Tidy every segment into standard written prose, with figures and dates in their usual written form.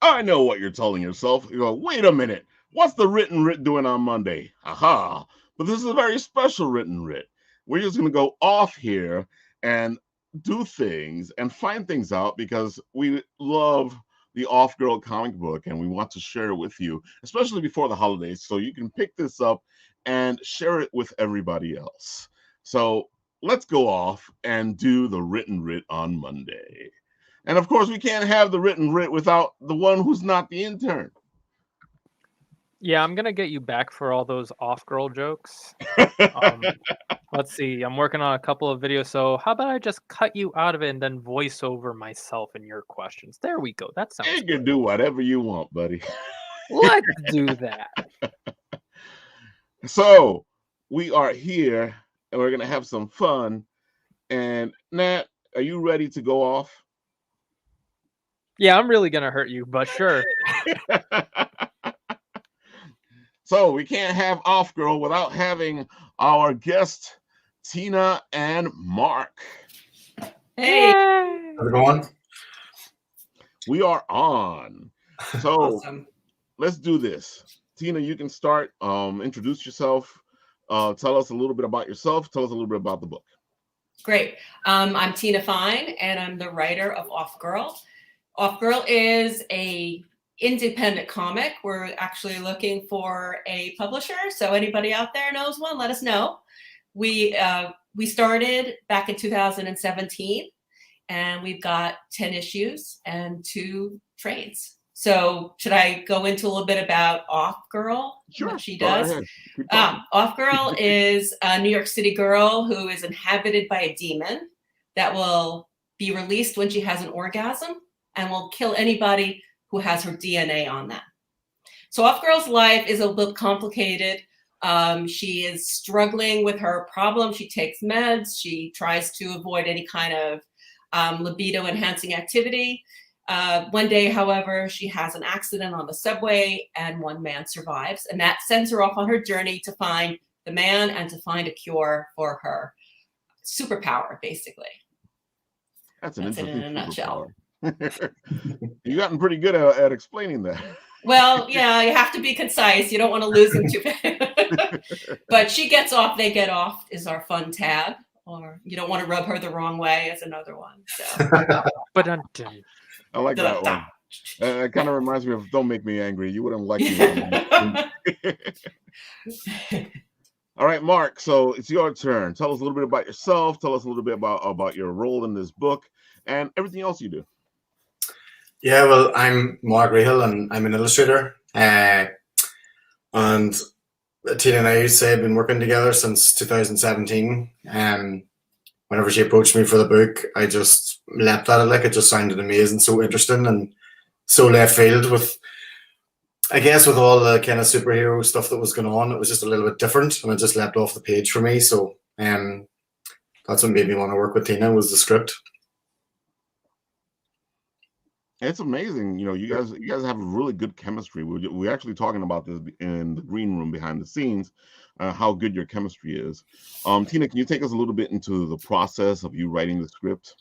I know what you're telling yourself. You go, wait a minute. What's the written writ doing on Monday? Aha. But this is a very special written writ. We're just going to go off here and do things and find things out because we love the Off Girl comic book and we want to share it with you, especially before the holidays. So you can pick this up and share it with everybody else. So let's go off and do the written writ on Monday. And of course, we can't have the written writ without the one who's not the intern. Yeah, I'm gonna get you back for all those off-girl jokes. Let's see. I'm working on a couple of videos, so how about I just cut you out of it and then voice over myself and your questions? There we go. That sounds You good. can do whatever you want, buddy. Let's do that. So we are here and we're gonna have some fun. And Nat, are you ready to go off? Yeah, I'm really gonna hurt you, but sure. So we can't have Off Girl without having our guest Tina and Mark. Hey, How's it going? We are on. So awesome. let's do this. Tina, you can start. Introduce yourself. Tell us a little bit about yourself. Tell us a little bit about the book. Great. I'm Tina Fine, and I'm the writer of OffGirl. OffGirl is a independent comic. We're actually looking for a publisher, so anybody out there knows one, let us know. We started back in 2017, and we've got 10 issues and 2 trades. So should I go into a little bit about OffGirl? Sure. What she does? Go ahead. OffGirl is a New York City girl who is inhabited by a demon that will be released when she has an orgasm and will kill anybody who has her DNA on them. So OffGirl's life is a little complicated. She is struggling with her problem. She takes meds. She tries to avoid any kind of libido enhancing activity. One day, however, she has an accident on the subway and one man survives. And that sends her off on her journey to find the man and to find a cure for her superpower, basically. That's an That's it interesting in a nutshell. You've gotten pretty good at explaining that. Well, yeah, you have to be concise. You don't want to lose them too fast. But she gets off, they get off is our fun tab. Or you don't want to rub her the wrong way is another one. So. But I like that one. It kind of reminds me of Don't Make Me Angry. You wouldn't like me. All right, Mark. So it's your turn. Tell us a little bit about yourself. Tell us a little bit about your role in this book and everything else you do. Yeah, well, I'm Mark Reihill and I'm an illustrator. And Tina and I say have been working together since 2017. Whenever she approached me for the book, I just leapt at it. Like, it just sounded amazing, so interesting and so left field with, I guess, with all the kind of superhero stuff that was going on. It was just a little bit different and it just leapt off the page for me. So that's what made me want to work with Tina, was the script. It's amazing. You know, you guys have really good chemistry. We're actually talking about this in the green room behind the scenes, how good your chemistry is. Tina, can you take us a little bit into the process of you writing the script?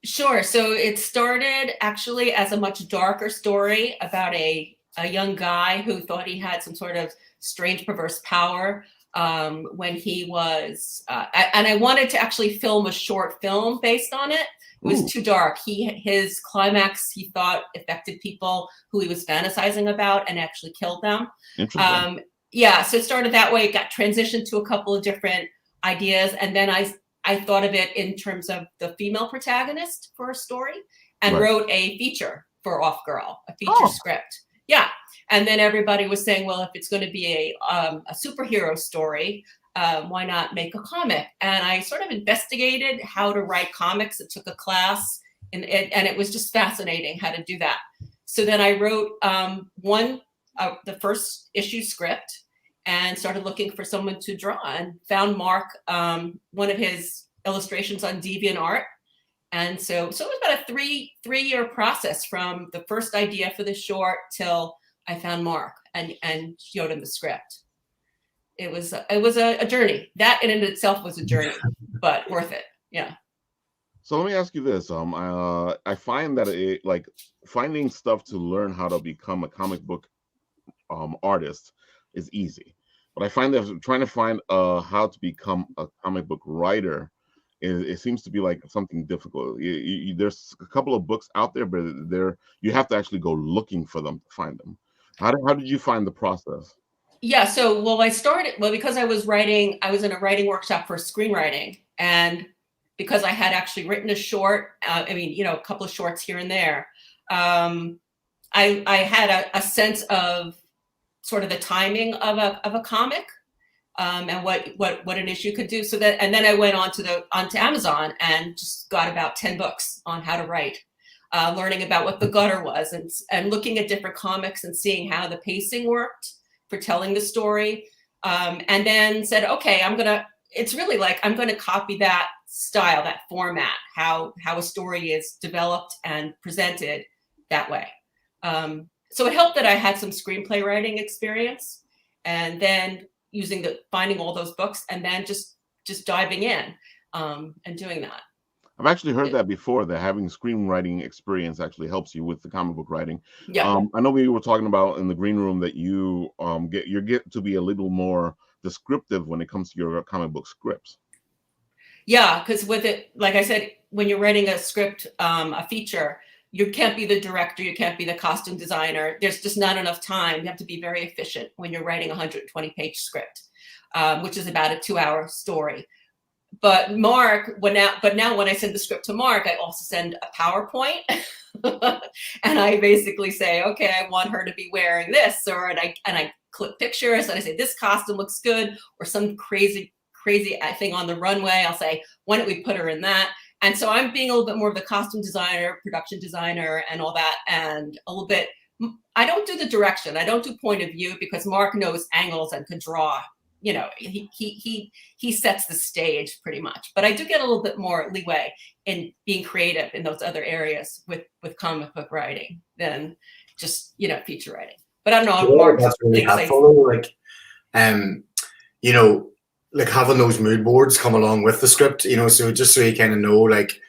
Sure. So it started actually as a much darker story about a young guy who thought he had some sort of strange, perverse power when he was, and I wanted to actually film a short film based on it. It was too dark. His climax, he thought, affected people who he was fantasizing about and actually killed them. Interesting. Yeah, so it started that way. It got transitioned to a couple of different ideas. And then I thought of it in terms of the female protagonist for a story and wrote a feature for OffGirl, a feature script. Yeah. And then everybody was saying, well, if it's going to be a superhero story, why not make a comic? And I sort of investigated how to write comics. It took a class and it was just fascinating how to do that. So then I wrote the first issue script and started looking for someone to draw and found Mark, one of his illustrations on DeviantArt. And so it was about a three-year process from the first idea for the short till I found Mark and showed him the script. It was a journey. That in and itself was a journey, but worth it. Yeah. So let me ask you this. I find that like finding stuff to learn how to become a comic book artist is easy, but I find that trying to find how to become a comic book writer, it seems to be like something difficult. There's a couple of books out there, but you have to actually go looking for them to find them. How did you find the process? Yeah, so because I was in a writing workshop for screenwriting, and because I had actually written a short, a couple of shorts here and there, I had a sense of sort of the timing of a comic, and what an issue could do. And then I went onto Amazon and just got about 10 books on how to write, learning about what the gutter was, and looking at different comics and seeing how the pacing worked for telling the story, and then said, okay, I'm gonna copy that style, that format, how a story is developed and presented that way. So it helped that I had some screenplay writing experience, and then finding all those books, and then just diving in, and doing that. I've actually heard that before, that having screenwriting experience actually helps you with the comic book writing. Yeah. I know we were talking about in the green room that you get to be a little more descriptive when it comes to your comic book scripts. Yeah, because with it, like I said, when you're writing a script, a feature, you can't be the director, you can't be the costume designer. There's just not enough time. You have to be very efficient when you're writing a 120-page script, which is about a 2-hour story. But now when I send the script to Mark, I also send a PowerPoint, and I basically say, okay, I want her to be wearing this, and I clip pictures, and I say, this costume looks good, or some crazy thing on the runway. I'll say, why don't we put her in that? And so I'm being a little bit more of the costume designer, production designer, and all that, and a little bit. I don't do the direction. I don't do point of view, because Mark knows angles and can draw. He sets the stage pretty much, but I do get a little bit more leeway in being creative in those other areas with comic book writing than just feature writing. But I don't know. Mark, that's really helpful. Like having those mood boards come along with the script, so just so you kind of know like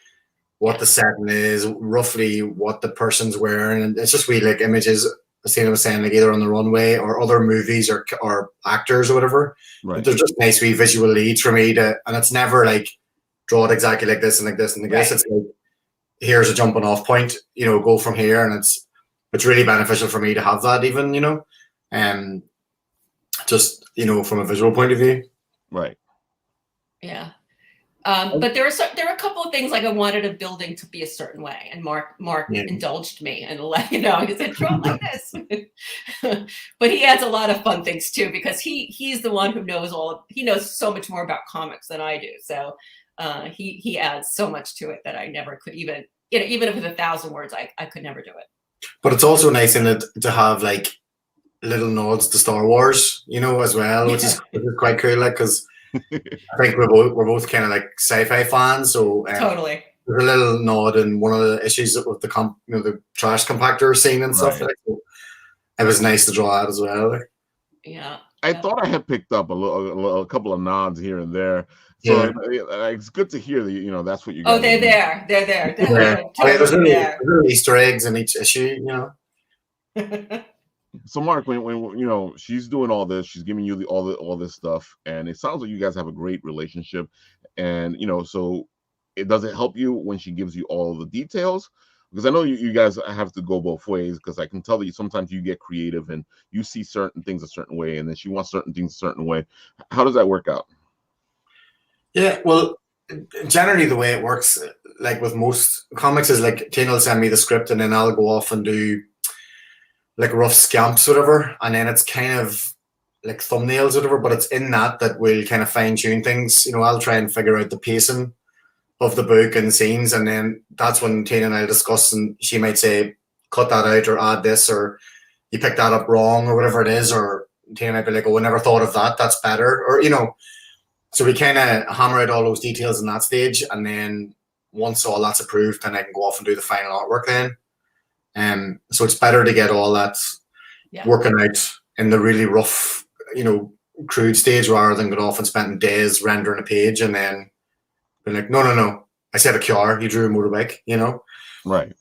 what the setting is, roughly what the person's wearing, and it's just like images. As Tina was saying, like either on the runway or other movies or actors or whatever. Right. They're just nice wee visual leads for me and it's never like draw it exactly like this and like this and like this. It's like, here's a jumping off point, go from here, and it's really beneficial for me to have that even, just from a visual point of view. Right. Yeah. But there are a couple of things, like I wanted a building to be a certain way, and Mark indulged me and he said, draw like this. But he adds a lot of fun things too, because he's the one who knows he knows so much more about comics than I do. So he adds so much to it that I never could even if it's 1,000 words, I could never do it. But it's also nice in it to have like little nods to Star Wars, as well, which is quite cool, like, because I think we're both kind of like sci-fi fans, so totally. There's a little nod in one of the issues with the the trash compactor scene and stuff. Like, so it was nice to draw that as well. Like. Yeah, I thought I had picked up a couple of nods here and there, so it's good to hear that that's what you. Oh, they're there. They're there. Yeah. There's little Easter eggs in each issue, So Mark, when she's doing all this, she's giving you all this stuff, and it sounds like you guys have a great relationship, and so does it help you when she gives you all the details? Because I know you guys have to go both ways, because I can tell that sometimes you get creative and you see certain things a certain way, and then she wants certain things a certain way. How does that work out? Yeah, well, generally the way it works, like with most comics, is like Tina will send me the script, and then I'll go off and do like rough scamps, whatever, and then it's kind of like thumbnails, whatever. But it's in that we'll kind of fine tune things. I'll try and figure out the pacing of the book and scenes, and then that's when Tina and I'll discuss, and she might say, cut that out or add this, or you picked that up wrong, or whatever it is, or Tina might be like, oh, I never thought of that, that's better, or so we kind of hammer out all those details in that stage, and then once all that's approved, then I can go off and do the final artwork then. So it's better to get all that working out in the really rough, crude stage, rather than go off and spending days rendering a page and then be like, no, I said a car, he drew a motorbike, you know? Right.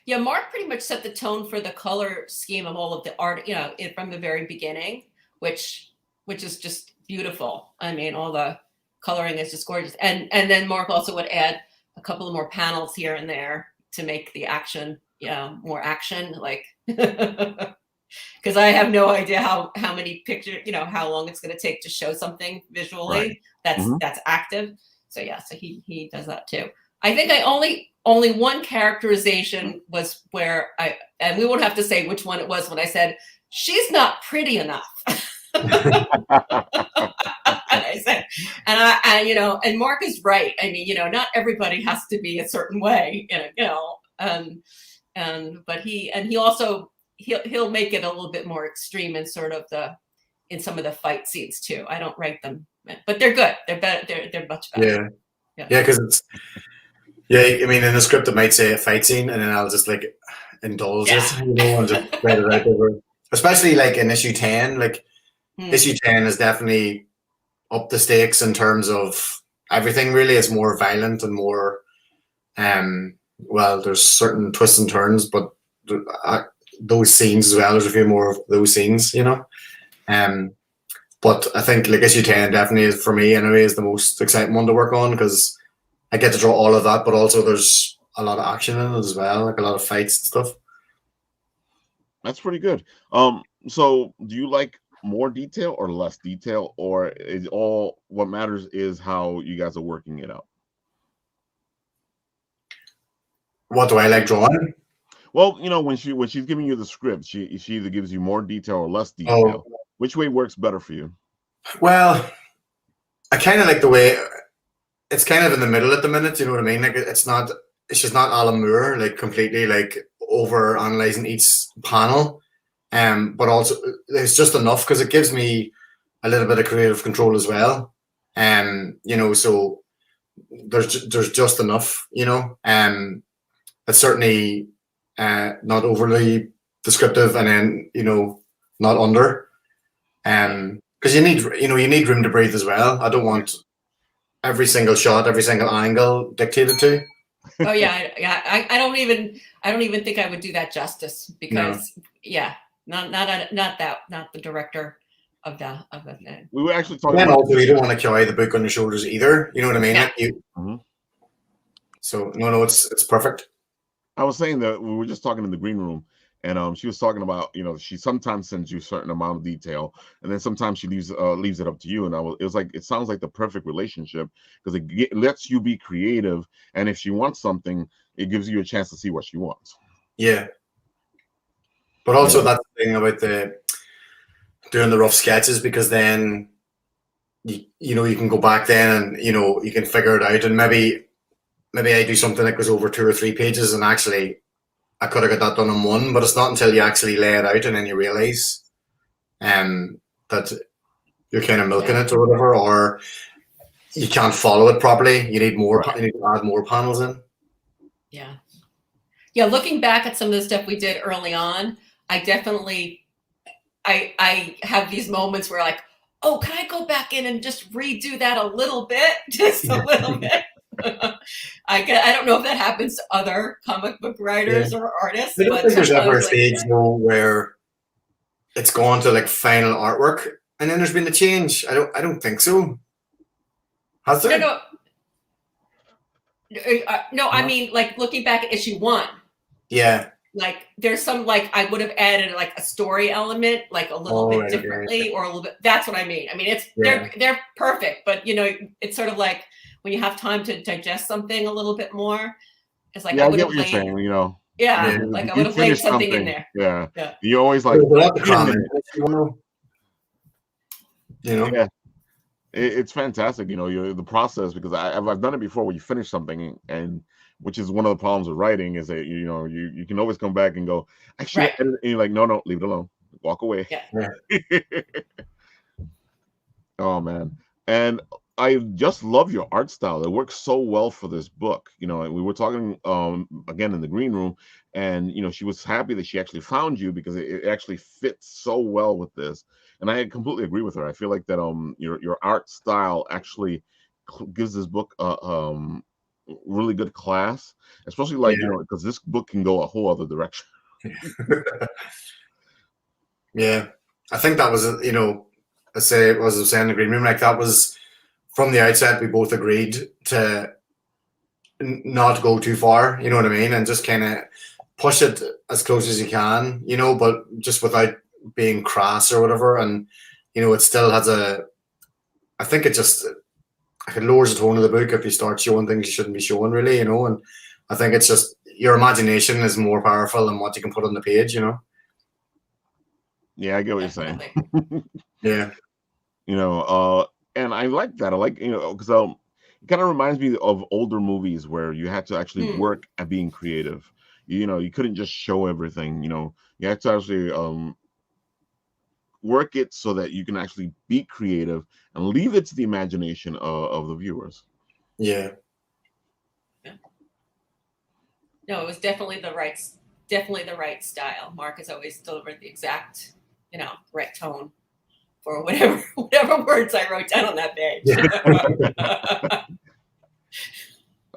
Yeah, Mark pretty much set the tone for the color scheme of all of the art, you know, from the very beginning, which is just beautiful. I mean, all the coloring is just gorgeous. And then Mark also would add a couple of more panels here and there to make the action, you know, more action, like because I have no idea how many pictures, you know, how long it's going to take to show something visually that's active. So yeah, so he does that too. I think I only one characterization was where and we won't have to say which one it was when I said she's not pretty enough. And I said, and you know, and Mark is right. I mean, you know, not everybody has to be a certain way, you know, but he also he'll make it a little bit more extreme in sort of in some of the fight scenes too. I don't write them, but they're good. They're better. They're much better. Yeah, because it's I mean, in the script it might say a fight scene, and then I'll just like indulge it, you know, and just spread it out over. Especially like in issue 10, like issue 10 is definitely up the stakes in terms of everything. Really, it's more violent and more. Well, there's certain twists and turns, but those scenes as well. There's a few more of those scenes, you know. But I think like issue 10 definitely is, for me anyway, is the most exciting one to work on because I get to draw all of that, but also there's a lot of action in it as well, like a lot of fights and stuff. That's pretty good. So do you like more detail or less detail, or is all what matters is how you guys are working it out? What do I like drawing? Well, you know, when she's giving you the script, she either gives you more detail or less detail. Oh. Which way works better for you? Well, I kind of like the way it's kind of in the middle at the minute. You know what I mean? Like it's just not Alan Moore, like completely like over analyzing each panel. But also it's just enough because it gives me a little bit of creative control as well. You know, so there's just enough, you know. It's certainly not overly descriptive, and then you know not under. Because you need room to breathe as well. I don't want every single shot, every single angle dictated to. Oh yeah, I don't even think I would do that justice because not the director of the thing. We were actually talking. And also, you don't want to carry the book on your shoulders either. You know what I mean? Yeah. Like So no, it's perfect. I was saying that we were just talking in the green room, and she was talking about, you know, she sometimes sends you a certain amount of detail, and then sometimes she leaves it up to you. And it was like, it sounds like the perfect relationship because it lets you be creative, and if she wants something, it gives you a chance to see what she wants. Yeah. But also that thing about doing the rough sketches, because then you know you can go back then and you know you can figure it out, and maybe I do something that goes over 2 or 3 pages, and actually I could have got that done in one, but it's not until you actually lay it out and then you realize that you're kind of milking it or whatever, or you can't follow it properly. You need more. You need to add more panels in. Yeah. Looking back at some of the stuff we did early on, I definitely, I have these moments where like, oh, can I go back in and just redo that a little bit, just a little bit. I don't know if that happens to other comic book writers or artists. I don't think there's ever a stage though where it's gone to like final artwork and then there's been a change. I don't think so. Has there? No. I mean, like looking back at issue 1. Yeah. Like there's some like I would have added like a story element, like a little bit differently, or a little bit. That's what I mean. I mean, it's they're perfect, but you know, it's sort of like when you have time to digest something a little bit more. It's like I get what you're saying, you know. Like I would have laid something in there. Yeah. You always like, you know. Yeah. It's fantastic, you know, the process, because I've done it before where you finish something, and which is one of the problems with writing is that, you know, you can always come back and go, I should have edited, and you're like, no, leave it alone. Walk away. Oh man. And I just love your art style. It works so well for this book. You know, we were talking again in the green room, and you know, she was happy that she actually found you because it actually fits so well with this. And I completely agree with her. I feel like that your art style actually gives this book really good class, especially like because this book can go a whole other direction. Yeah, I think that was I say as I was saying in the green room, like that was from the outset. We both agreed to not go too far. You know what I mean, and just kind of push it as close as you can. But just without being crass or whatever. And it still has I think it lowers the tone of the book if you start showing things you shouldn't be showing, really. And I think it's just your imagination is more powerful than what you can put on the page. Yeah, I get what you're saying. Yeah. And I like that. I like, because it kind of reminds me of older movies where you had to actually work at being creative. You couldn't just show everything. You had to actually work it so that you can actually be creative and leave it to the imagination of the viewers. Yeah. No, it was definitely the right style. Mark has always delivered the exact, right tone for whatever words I wrote down on that page.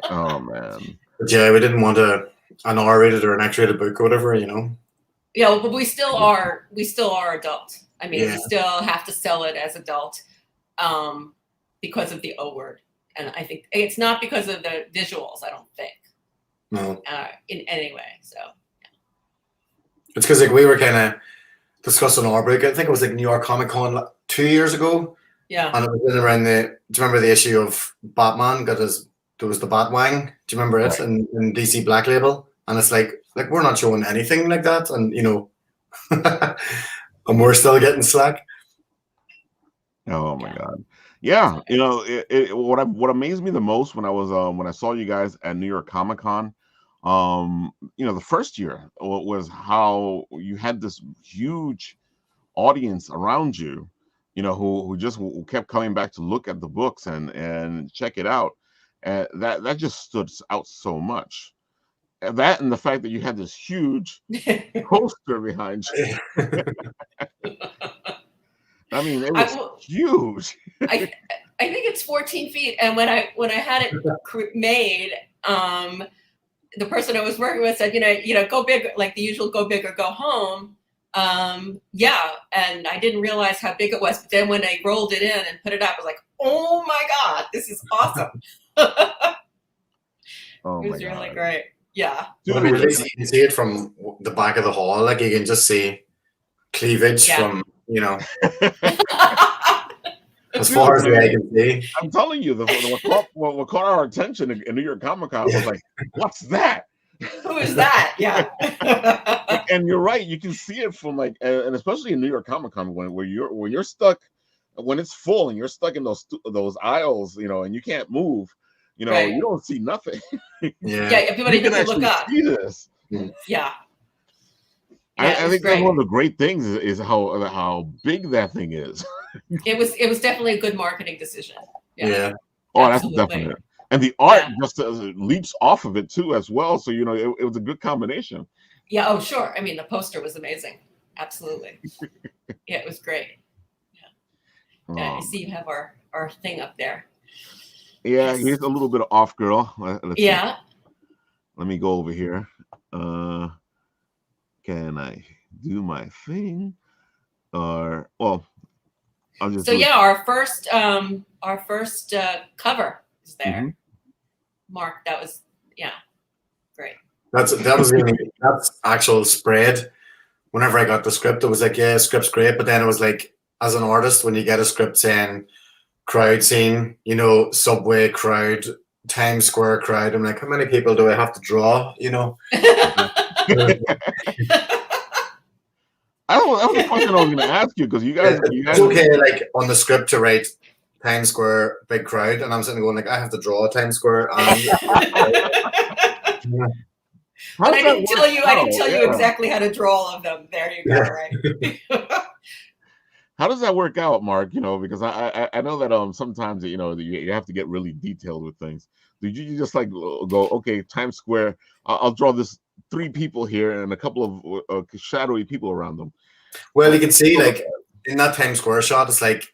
Oh man. But yeah, we didn't want an R-rated or an X-rated book or whatever, Yeah, but we still are adult. I mean, Yeah. we still have to sell it as adult because of the O word. And I think it's not because of the visuals, I don't think. No. In any way. So It's because we were kind of discussing our book. I think it was New York Comic Con 2 years ago. Yeah. And it was in around do you remember the issue of Batman there was the Batwang? Do you remember it in DC Black Label? And it's like we're not showing anything like that, and and we're still getting slack. Oh my God. Yeah. What amazed me the most when I saw you guys at New York Comic Con, the first year was how you had this huge audience around you, who just kept coming back to look at the books and check it out. And that just stood out so much. That and the fact that you had this huge poster behind you. I mean, it was huge. I think it's 14 feet. And when I had it made, the person I was working with said, go big, like the usual, go big or go home. Yeah. And I didn't realize how big it was. But then when I rolled it in and put it up, I was like, oh my God, this is awesome. It was really great. Yeah. Dude, I mean, you can see it from the back of the hall. Like you can just see cleavage from, as far as the eye can see. I'm telling you, what caught our attention in New York Comic Con was like, what's that? Who is that? Yeah. And you're right. You can see it from and especially in New York Comic Con when you're stuck, when it's full and you're stuck in those aisles, and you can't move. You don't see nothing. Yeah. Everybody can look up. See this. Yeah. I think that's one of the great things is how big that thing is. It was definitely a good marketing decision. Yeah. Oh, absolutely. That's definite. And the art just leaps off of it too, as well. So it was a good combination. Yeah. Oh, sure. I mean, the poster was amazing. Absolutely. Yeah, it was great. Yeah. I see you have our thing up there. Yeah, here's a little bit of OffGirl. Let's see. Let me go over here. Can I do my thing? Or I'll just. So our first cover is there. Mm-hmm. Mark, that was great. That's actual spread. Whenever I got the script, it was like, script's great, but then it was like, as an artist, when you get a script saying crowd scene, subway crowd, Times Square crowd, I'm like, how many people do I have to draw? That was the question I was going to ask you, because you guys. It's okay, like on the script to write Times Square big crowd, and I'm sitting going like, I have to draw Times Square. I didn't tell you exactly how to draw all of them. There you go. Right. How does that work out, Mark? Because I know that sometimes you have to get really detailed with things. Did you just like go, okay, Times Square, I'll draw this 3 people here and a couple of shadowy people around them? Well, you can see like in that Times Square shot, it's like,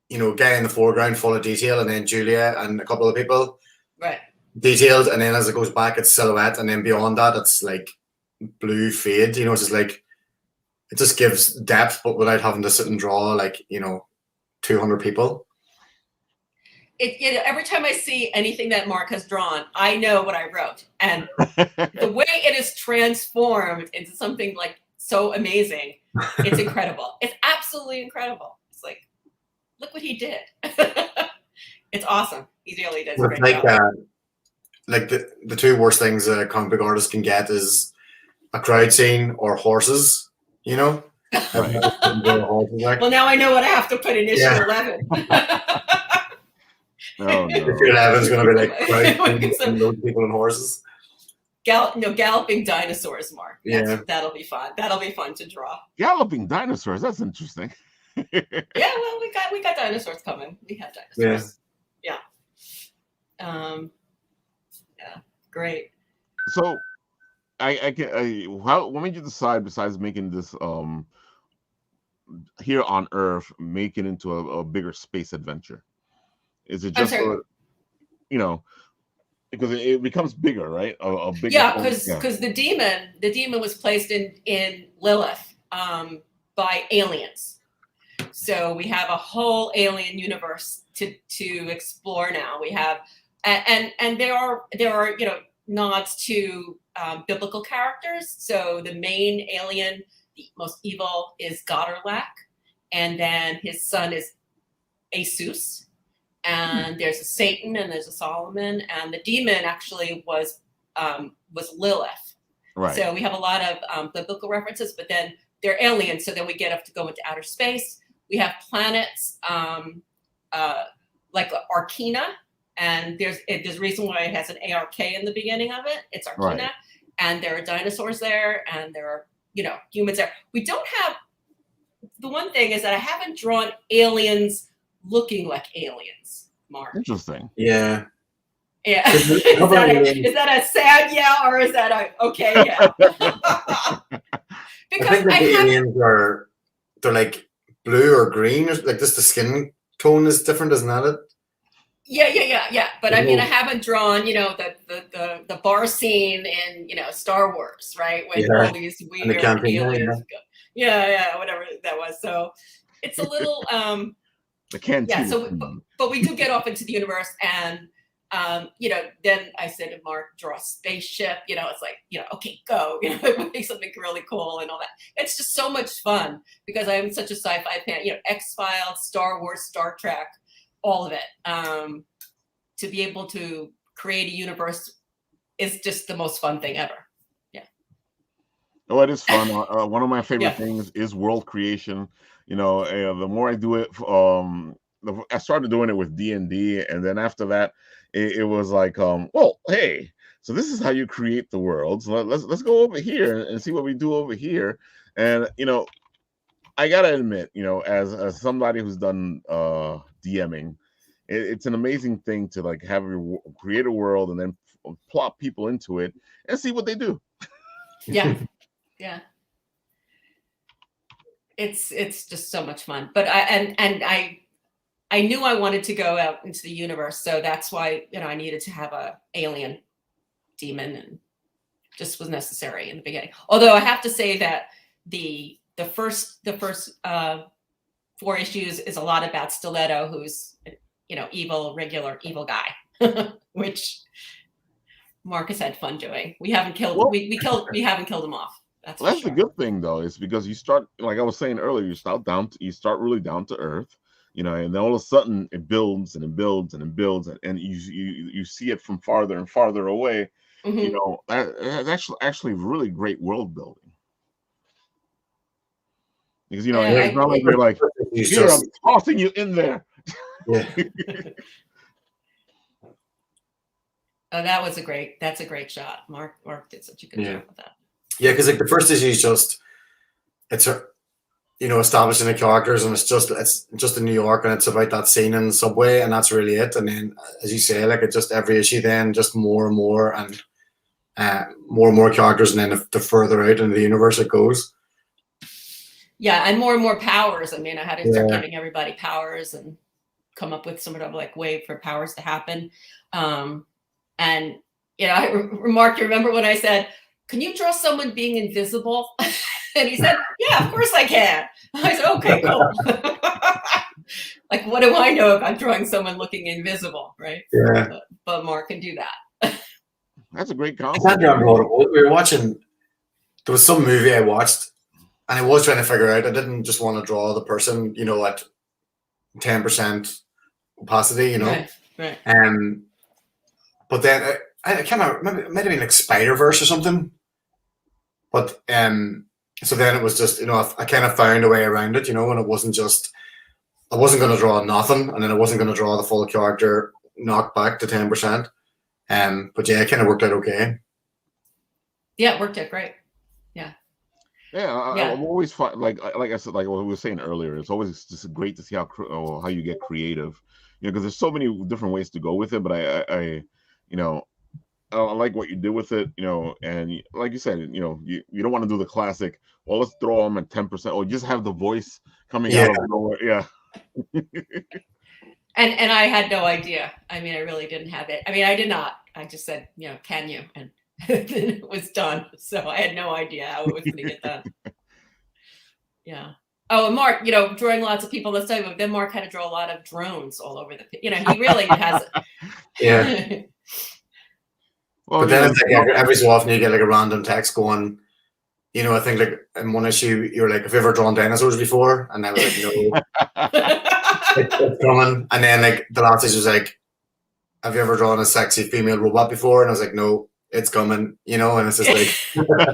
guy in the foreground full of detail, and then Julia and a couple of people. Right. detailed, and then as it goes back, it's silhouette, and then beyond that, it's like blue fade. You know, it's just like it just gives depth, but without having to sit and draw like 200 people. Every time I see anything that Mark has drawn, I know what I wrote, and the way it is transformed into something like so amazing, it's incredible. It's absolutely incredible. It's like, look what he did. It's awesome. He really does a great job. Like the two worst things a comic book artist can get is a crowd scene or horses. You know. Right. Well, now I know what I have to put in issue 11. Oh, no. Issue 11 is going to be like crowd loads of people and horses. Galloping dinosaurs, Mark. That'll be fun. That'll be fun to draw. Galloping dinosaurs. That's interesting. Yeah, well, we got dinosaurs coming. We have dinosaurs. Yeah. Yeah. Great. So, what made you decide, besides making this here on Earth, make it into a bigger space adventure? Is it just because it becomes bigger, right? A bigger. Yeah, because the demon was placed in Lilith by aliens. So we have a whole alien universe to explore now. We have and there are nods to biblical characters. So the main alien, the most evil, is Godderlack, and then his son is Asus. And there's a Satan and there's a Solomon, and the demon actually was Lilith. Right. So we have a lot of biblical references, but then they're aliens. So then we get to go into outer space. We have planets like Arcana, and there's a reason why it has an ARK in the beginning of it. It's Arcana, Right. And there are dinosaurs there, and there are humans there. We don't have. The one thing is that I haven't drawn aliens looking like aliens, Mark. Interesting. Yeah. Yeah. Is that a sad yeah, or is that a okay yeah? Because I think the aliens they're like blue or green, or like just the skin tone is different, isn't that it? Yeah. But I mean, I haven't drawn, the bar scene in, Star Wars, right? When all these weird aliens go. Yeah, whatever that was. So it's a little The canteen. yeah, so but we do get off into the universe, and then I said to Mark, draw a spaceship, it's like, okay, go, make something really cool and all that. It's just so much fun because I'm such a sci-fi fan, X-Files, Star Wars, Star Trek, all of it. To be able to create a universe is just the most fun thing ever. Yeah. Oh, it is fun. One of my favorite things is world creation. The more I do it, I started doing it with D&D, and then after that, it was like, well, hey, so this is how you create the world. So let's go over here and see what we do over here. And I gotta admit, as somebody who's done DMing, it's an amazing thing to like create a world and then plop people into it and see what they do. Yeah. It's just so much fun. But I knew I wanted to go out into the universe, so that's why I needed to have a alien demon, and just was necessary in the beginning. Although I have to say that the first 4 issues is a lot about Stiletto, who's regular evil guy, which Marcus had fun doing. We haven't killed we haven't killed him off. That's the good thing, though, is because you start, like I was saying earlier, you start really down to earth, and then all of a sudden it builds and it builds and it builds, and you see it from farther and farther away. Mm-hmm. That's actually really great world building. Because it's not like you're like, here, I'm tossing you in there. Yeah. Oh, that's a great shot. Mark did such a good job with that. Yeah, because like the first issue is just establishing the characters, and it's just in New York, and it's about that scene in the subway, and that's really it. And then, as you say, like it's just every issue, then just more and more, and more characters, and then the further out into the universe it goes. Yeah, and more powers. I mean, I had to start giving everybody powers and come up with some sort of like way for powers to happen. And Mark, you remember when I said, "Can you draw someone being invisible?" And he said, "Yeah, of course I can." I said, "Okay, cool." Like, what do I know if I'm drawing someone looking invisible, right? Yeah. But Mark can do that. That's a great I concept. can't remember what it was. We were watching. There was some movie I watched, and I was trying to figure out. I didn't just want to draw the person, at 10% opacity, Right. But then I can't remember. It might have been like Spider-Verse or something. But so then it was just, I kind of found a way around it, and it wasn't just, I wasn't going to draw nothing, and then I wasn't going to draw the full character knocked back to 10%. But yeah, it kind of worked out okay. Yeah, it worked out great. Yeah, I'm always like I said, like what we were saying earlier. It's always just great to see how you get creative, because there's so many different ways to go with it. But I like what you did with it, and like you said, you don't want to do the classic. Well, let's throw them at 10%, or just have the voice coming out of nowhere. Yeah. And I had no idea. I mean, I really didn't have it. I mean, I did not. I just said, can you? And then it was done. So I had no idea how it was going to get done. Yeah. Oh, and Mark, drawing lots of people this time, but then Mark had to draw a lot of drones all over the, he really has. Yeah. Well, but then it's like every so often you get like a random text going, I think like in one issue, you're like, have you ever drawn dinosaurs before? And I was like, no. It's coming. And then like the last issue was like, have you ever drawn a sexy female robot before? And I was like, no, it's coming, and it's just like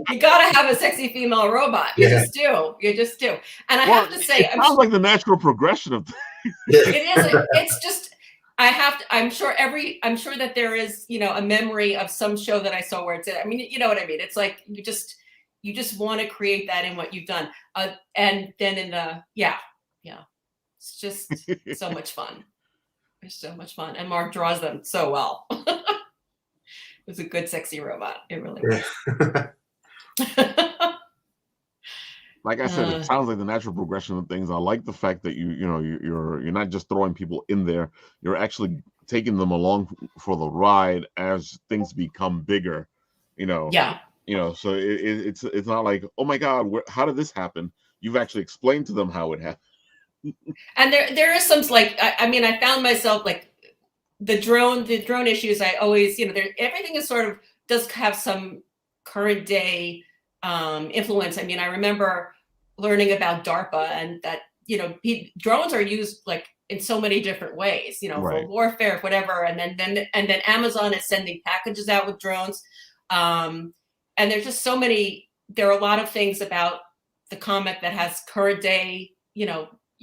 you gotta have a sexy female robot. You just do. And I have to say, it sounds like the natural progression of things. It is. It's just I'm sure that there is, a memory of some show that I saw where it's, I mean, you know what I mean? It's like, you just want to create that in what you've done. And then it's just so much fun. It's so much fun. And Mark draws them so well. It was a good, sexy robot. It really was. Like I said, it sounds like the natural progression of things. I like the fact that you're not just throwing people in there. You're actually taking them along for the ride as things become bigger. Yeah. So it's not like, oh my God, how did this happen? You've actually explained to them how it happened. And there is some like, I found myself like the drone issues. I always, everything is sort of does have some current day influence. I mean, I remember learning about DARPA and that, drones are used like in so many different ways, for warfare, whatever. And then Amazon is sending packages out with drones. And there's just so many, there are a lot of things about the comic that has current day,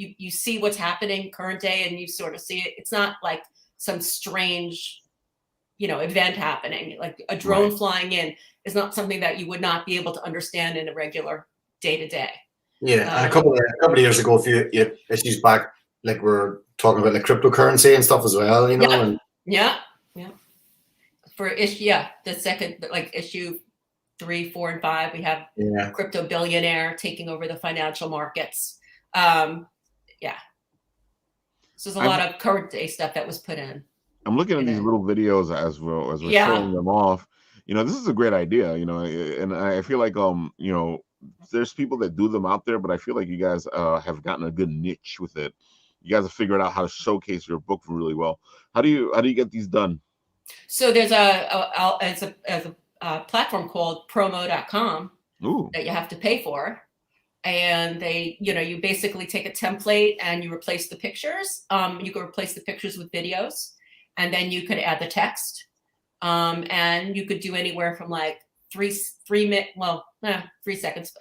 you see what's happening current day and you sort of see it. It's not like some strange, event happening. Like a drone flying in is not something that you would not be able to understand in a regular day to day. Yeah, and a couple of years ago, a few issues back, like we're talking about like cryptocurrency and stuff as well, And yeah. For the second, like issue 3, 4, and 5, we have crypto billionaire taking over the financial markets. So there's a lot of current day stuff that was put in. I'm looking at these little videos as we're showing them off. This is a great idea, and I feel like there's people that do them out there, but I feel like you guys have gotten a good niche with it. You guys have figured out how to showcase your book really well. How do you get these done? So there's a platform called promo.com that you have to pay for. And they, you basically take a template and you replace the pictures. You can replace the pictures with videos, and then you could add the text. And you could do anywhere from like 3 seconds,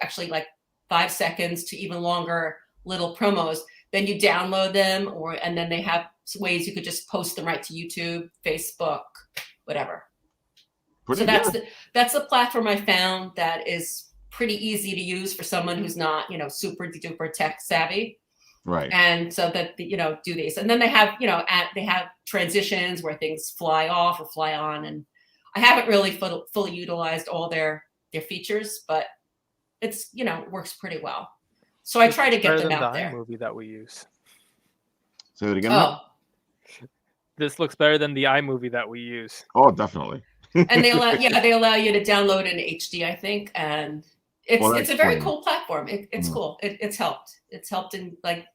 actually like 5 seconds to even longer little promos. Then you download them, and then they have ways you could just post them right to YouTube, Facebook, whatever. So that's the platform I found that is pretty easy to use for someone who's not, super duper tech savvy. Right. And so that, do these. And then they have, they have transitions where things fly off or fly on. And I haven't really fully utilized all their features, but it's, works pretty well. So I try to get them out there. Movie that we use. Say it again. Oh. this looks better than the iMovie that we use. Oh, definitely. And they allow you to download in HD, I think, and it's a very cool platform. It's cool. It's helped in like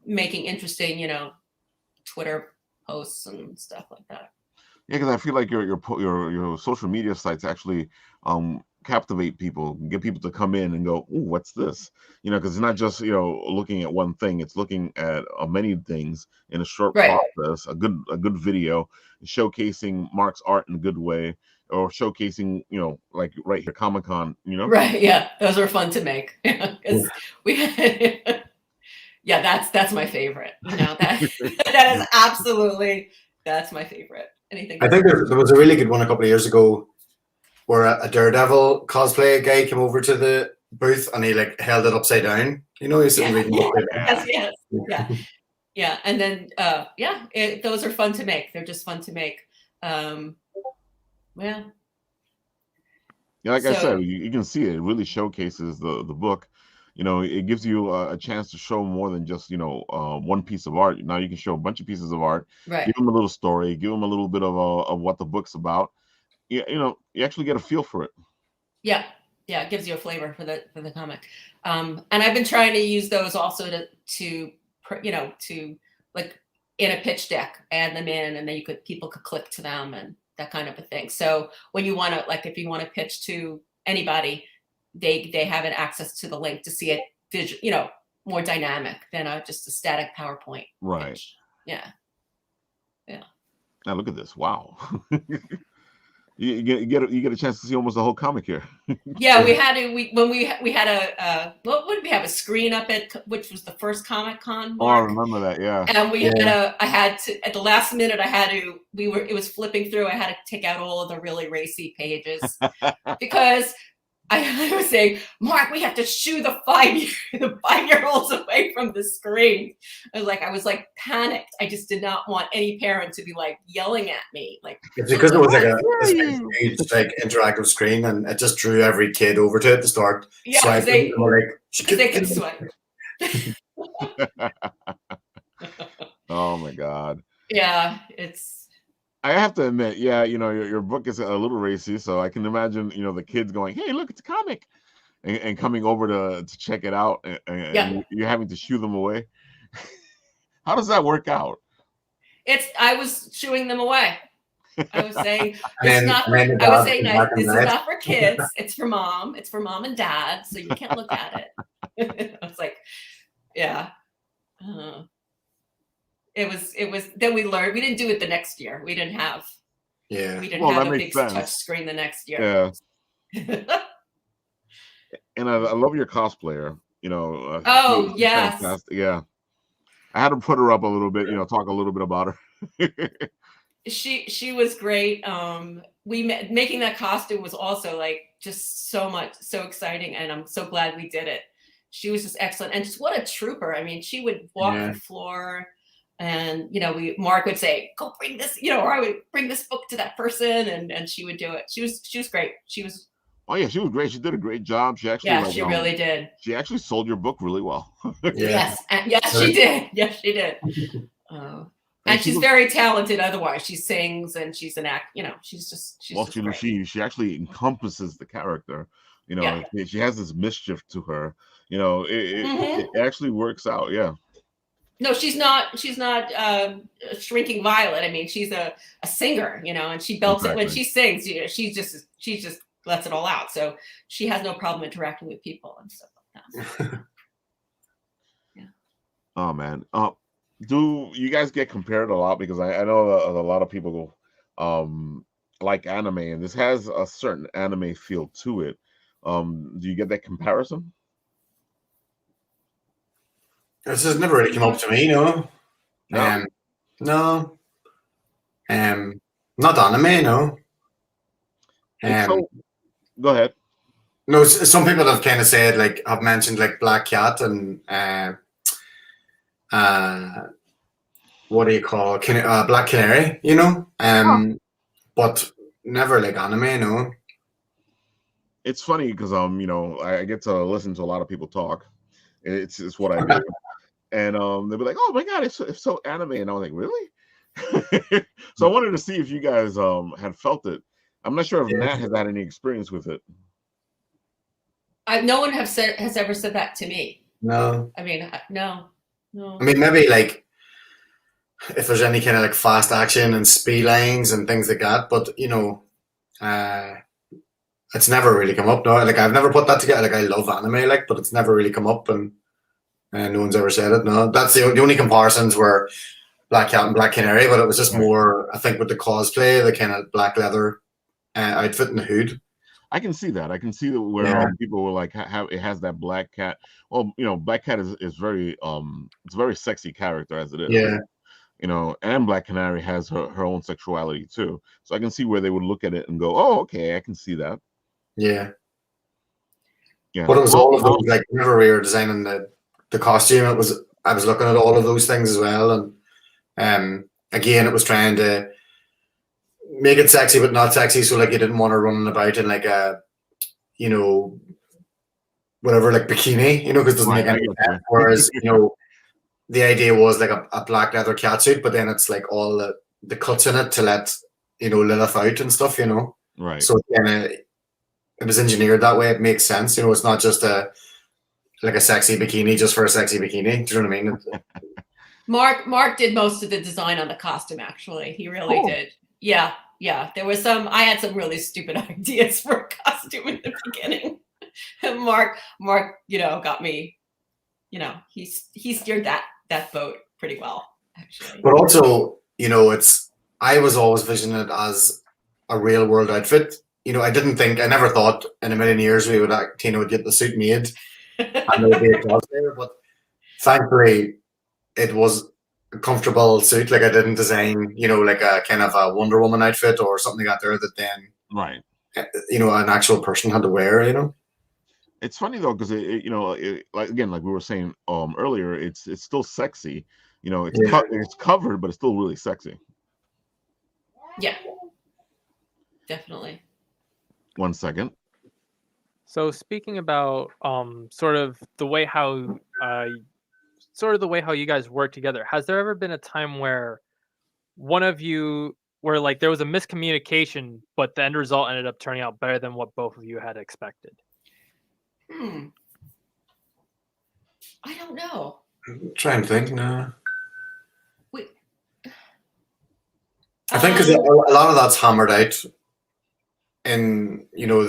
making interesting, Twitter posts and stuff like that. Yeah, because I feel like your social media sites actually captivate people, get people to come in and go, "Ooh, what's this?" Because it's not just looking at one thing; it's looking at many things in a short process. A good video showcasing Mark's art in a good way, or showcasing like right here Comic-Con. Right? Yeah, those are fun to make because we. Yeah, that's my favorite. That is absolutely that's my favorite. Anything. I think there was a really good one a couple of years ago where a Daredevil cosplay guy came over to the booth and he like held it upside down. He's sitting reading. Yes, yeah. And then those are fun to make. They're just fun to make. Yeah, like I said, you can see it really showcases the book. It gives you a chance to show more than just one piece of art. Now you can show a bunch of pieces of art, give them a little story, give them a little bit of what the book's about. You actually get a feel for it. Yeah, it gives you a flavor for the comic. And I've been trying to use those also to like in a pitch deck, add them in, and then people could click to them and that kind of a thing. So when you want to, like, if you want to pitch to anybody, they have an access to the link to see it more dynamic than just a static PowerPoint. Right. Pitch. Yeah. Now look at this. Wow. You get a chance to see almost the whole comic here. Yeah, we had a what would we have, a screen up at, which was the first Comic-Con, Mark? Oh, I remember that. Yeah. And I had to at the last minute. It was flipping through. I had to take out all of the really racy pages because I was saying, Mark, we have to shoo the 5-year-olds away from the screen. I was like panicked. I just did not want any parent to be like yelling at me. Like, it's because it was like a huge like interactive screen, and it just drew every kid over to it to start. Yeah, they could swipe. Oh my God. Yeah, it's. I have to admit, your book is a little racy, so I can imagine, the kids going, "Hey, look, it's a comic," and coming over to check it out, and you're having to shoo them away. How does that work out? I was shooing them away. I was saying, this is not for kids. It's for mom. It's for mom and dad, so you can't look at it. I was like, yeah. It was. Then we learned. We didn't do it the next year. We didn't have. Yeah. We didn't have a big touch screen the next year. Yeah. And I love your cosplayer. Oh yes. Fantastic. Yeah. I had to put her up a little bit. Talk a little bit about her. She was great. Making that costume was also like just so exciting, and I'm so glad we did it. She was just excellent, and just what a trooper. I mean, she would walk the floor. And Mark would say, "Go bring this," or I would bring this book to that person, and she would do it. She was great. She was. Oh yeah, she was great. She did a great job. She actually, she really did. She actually sold your book really well. Yes, she did. Yes, she did. And she's very talented. Otherwise, she sings and she's an act. She's she actually encompasses the character. She has this mischief to her. It actually works out. Yeah. No, she's not shrinking violet. I mean, she's a singer, and she belts it when she sings. She just lets it all out. So she has no problem interacting with people and stuff like that. Yeah. Oh man. Do you guys get compared a lot? Because I know a lot of people like anime, and this has a certain anime feel to it. Do you get that comparison? This has never really come up to me, no. No. No. Not anime, no. Go ahead. No, some people have kind of said, like, have mentioned like Black Cat and what do you call it? Black Canary, but never like anime, no. It's funny because I get to listen to a lot of people talk. It's what I do. And they'll be like, "Oh my God, it's so anime," and I was like, "Really?" So I wanted to see if you guys had felt it. I'm not sure if Yeah. Nat has had any experience with it. No one has ever said that to me. No. I mean, no. I mean, maybe like if there's any kind of like fast action and speed lines and things like that, but you know, it's never really come up. No, like I've never put that together. Like I love anime, like, but it's never really come up, and no one's ever said it. No, that's the only comparisons were Black Cat and Black Canary, but it was just more, I think, with the cosplay, the kind of black leather outfit and the hood. I can see that. I can see that where people were like, how it has that Black Cat. Well, you know, Black Cat is very it's a very sexy character as it is. Yeah. You know, and Black Canary has her own sexuality too. So I can see where they would look at it and go, oh, okay, I can see that. Yeah. Yeah. But it was all of those, like whenever we were designing the costume, I was looking at all of those things as well. And again, it was trying to make it sexy but not sexy, so like you didn't want to run about in like a, you know, whatever, like bikini, you know, because it doesn't make any sense. Whereas, you know, the idea was like a black leather catsuit, but then it's like all the cuts in it to let, you know, Lilith out and stuff, you know. Right. So it was engineered that way. It makes sense, you know. It's not just a sexy bikini just for a sexy bikini. Do you know what I mean? Mark did most of the design on the costume. Actually, he really did. Yeah. There was I had some really stupid ideas for a costume in the beginning. And Mark, you know, got me. You know, he steered that boat pretty well, actually. But also, you know, I was always visioning it as a real world outfit. You know, I never thought in a million years Tina would get the suit made and there would be a cosplayer, but thankfully it was a comfortable suit. Like I didn't design, you know, like a kind of a Wonder Woman outfit or something out there that then, you know, an actual person had to wear, you know. It's funny though, because you know, like we were saying earlier, it's still sexy. You know, it's covered, but it's still really sexy. Yeah, definitely. 1 second. So speaking about sort of the way how you guys work together, has there ever been a time where one of you where like there was a miscommunication, but the end result ended up turning out better than what both of you had expected? I don't know. I'm trying to think now. Wait. I think because a lot of that's hammered out in, you know,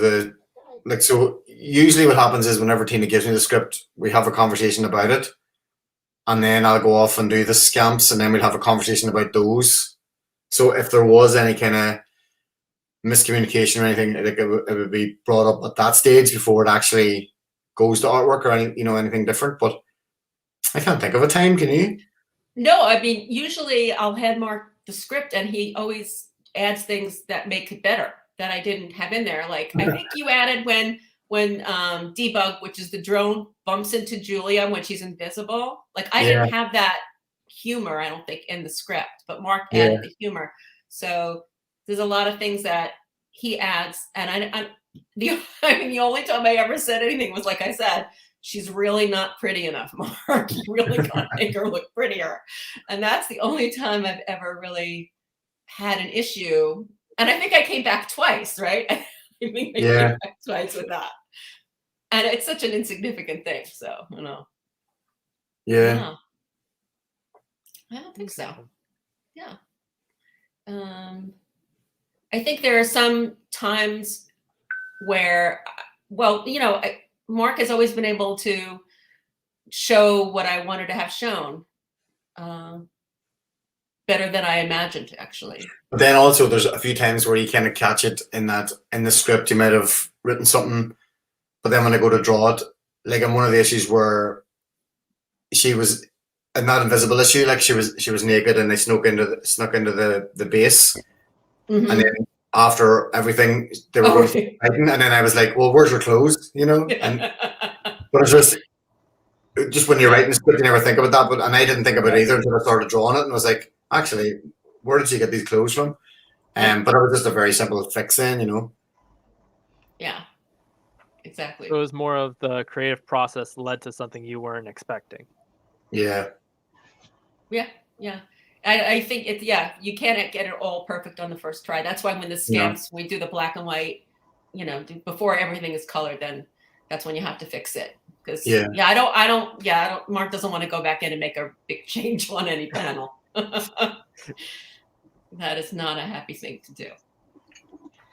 so usually what happens is whenever Tina gives me the script, we have a conversation about it, and then I'll go off and do the scamps, and then we'll have a conversation about those. So if there was any kind of miscommunication or anything, like it would be brought up at that stage before it actually goes to artwork or anything different. But I can't think of a time. Can you? No, I mean, usually I'll hand Mark the script and he always adds things that make it better that I didn't have in there. Like I think you added when Debug, which is the drone, bumps into Julia when she's invisible. Like I didn't have that humor, I don't think, in the script, but Mark added the humor. So there's a lot of things that he adds, and the only time I ever said anything was, like I said, she's really not pretty enough, Mark. You really gotta make her look prettier. And that's the only time I've ever really had an issue. And I think I came back twice, right? I think I came back twice with that. And it's such an insignificant thing, so, you know. Yeah. I don't think so. Yeah. I think there are some times where, well, you know, Mark has always been able to show what I wanted to have shown better than I imagined, actually. But then also there's a few times where you kind of catch it in the script, you might have written something, but then when I go to draw it, like in one of the issues where she was in that invisible issue, like she was naked and they snuck into the base. Mm-hmm. And then after everything, they were going fighting, and then I was like, "Well, where's your clothes?" You know. But it's just when you're writing the script, you never think about that. And I didn't think about it either until I started drawing it, and was like, "Actually, where did she get these clothes from?" But it was just a very simple fix, then, you know. Yeah. Exactly. So it was more of the creative process led to something you weren't expecting. Yeah. Yeah. I think it. Yeah, you can't get it all perfect on the first try. That's why when the stamps, we do the black and white. You know, before everything is colored, then that's when you have to fix it. Because I don't. Mark doesn't want to go back in and make a big change on any panel. That is not a happy thing to do.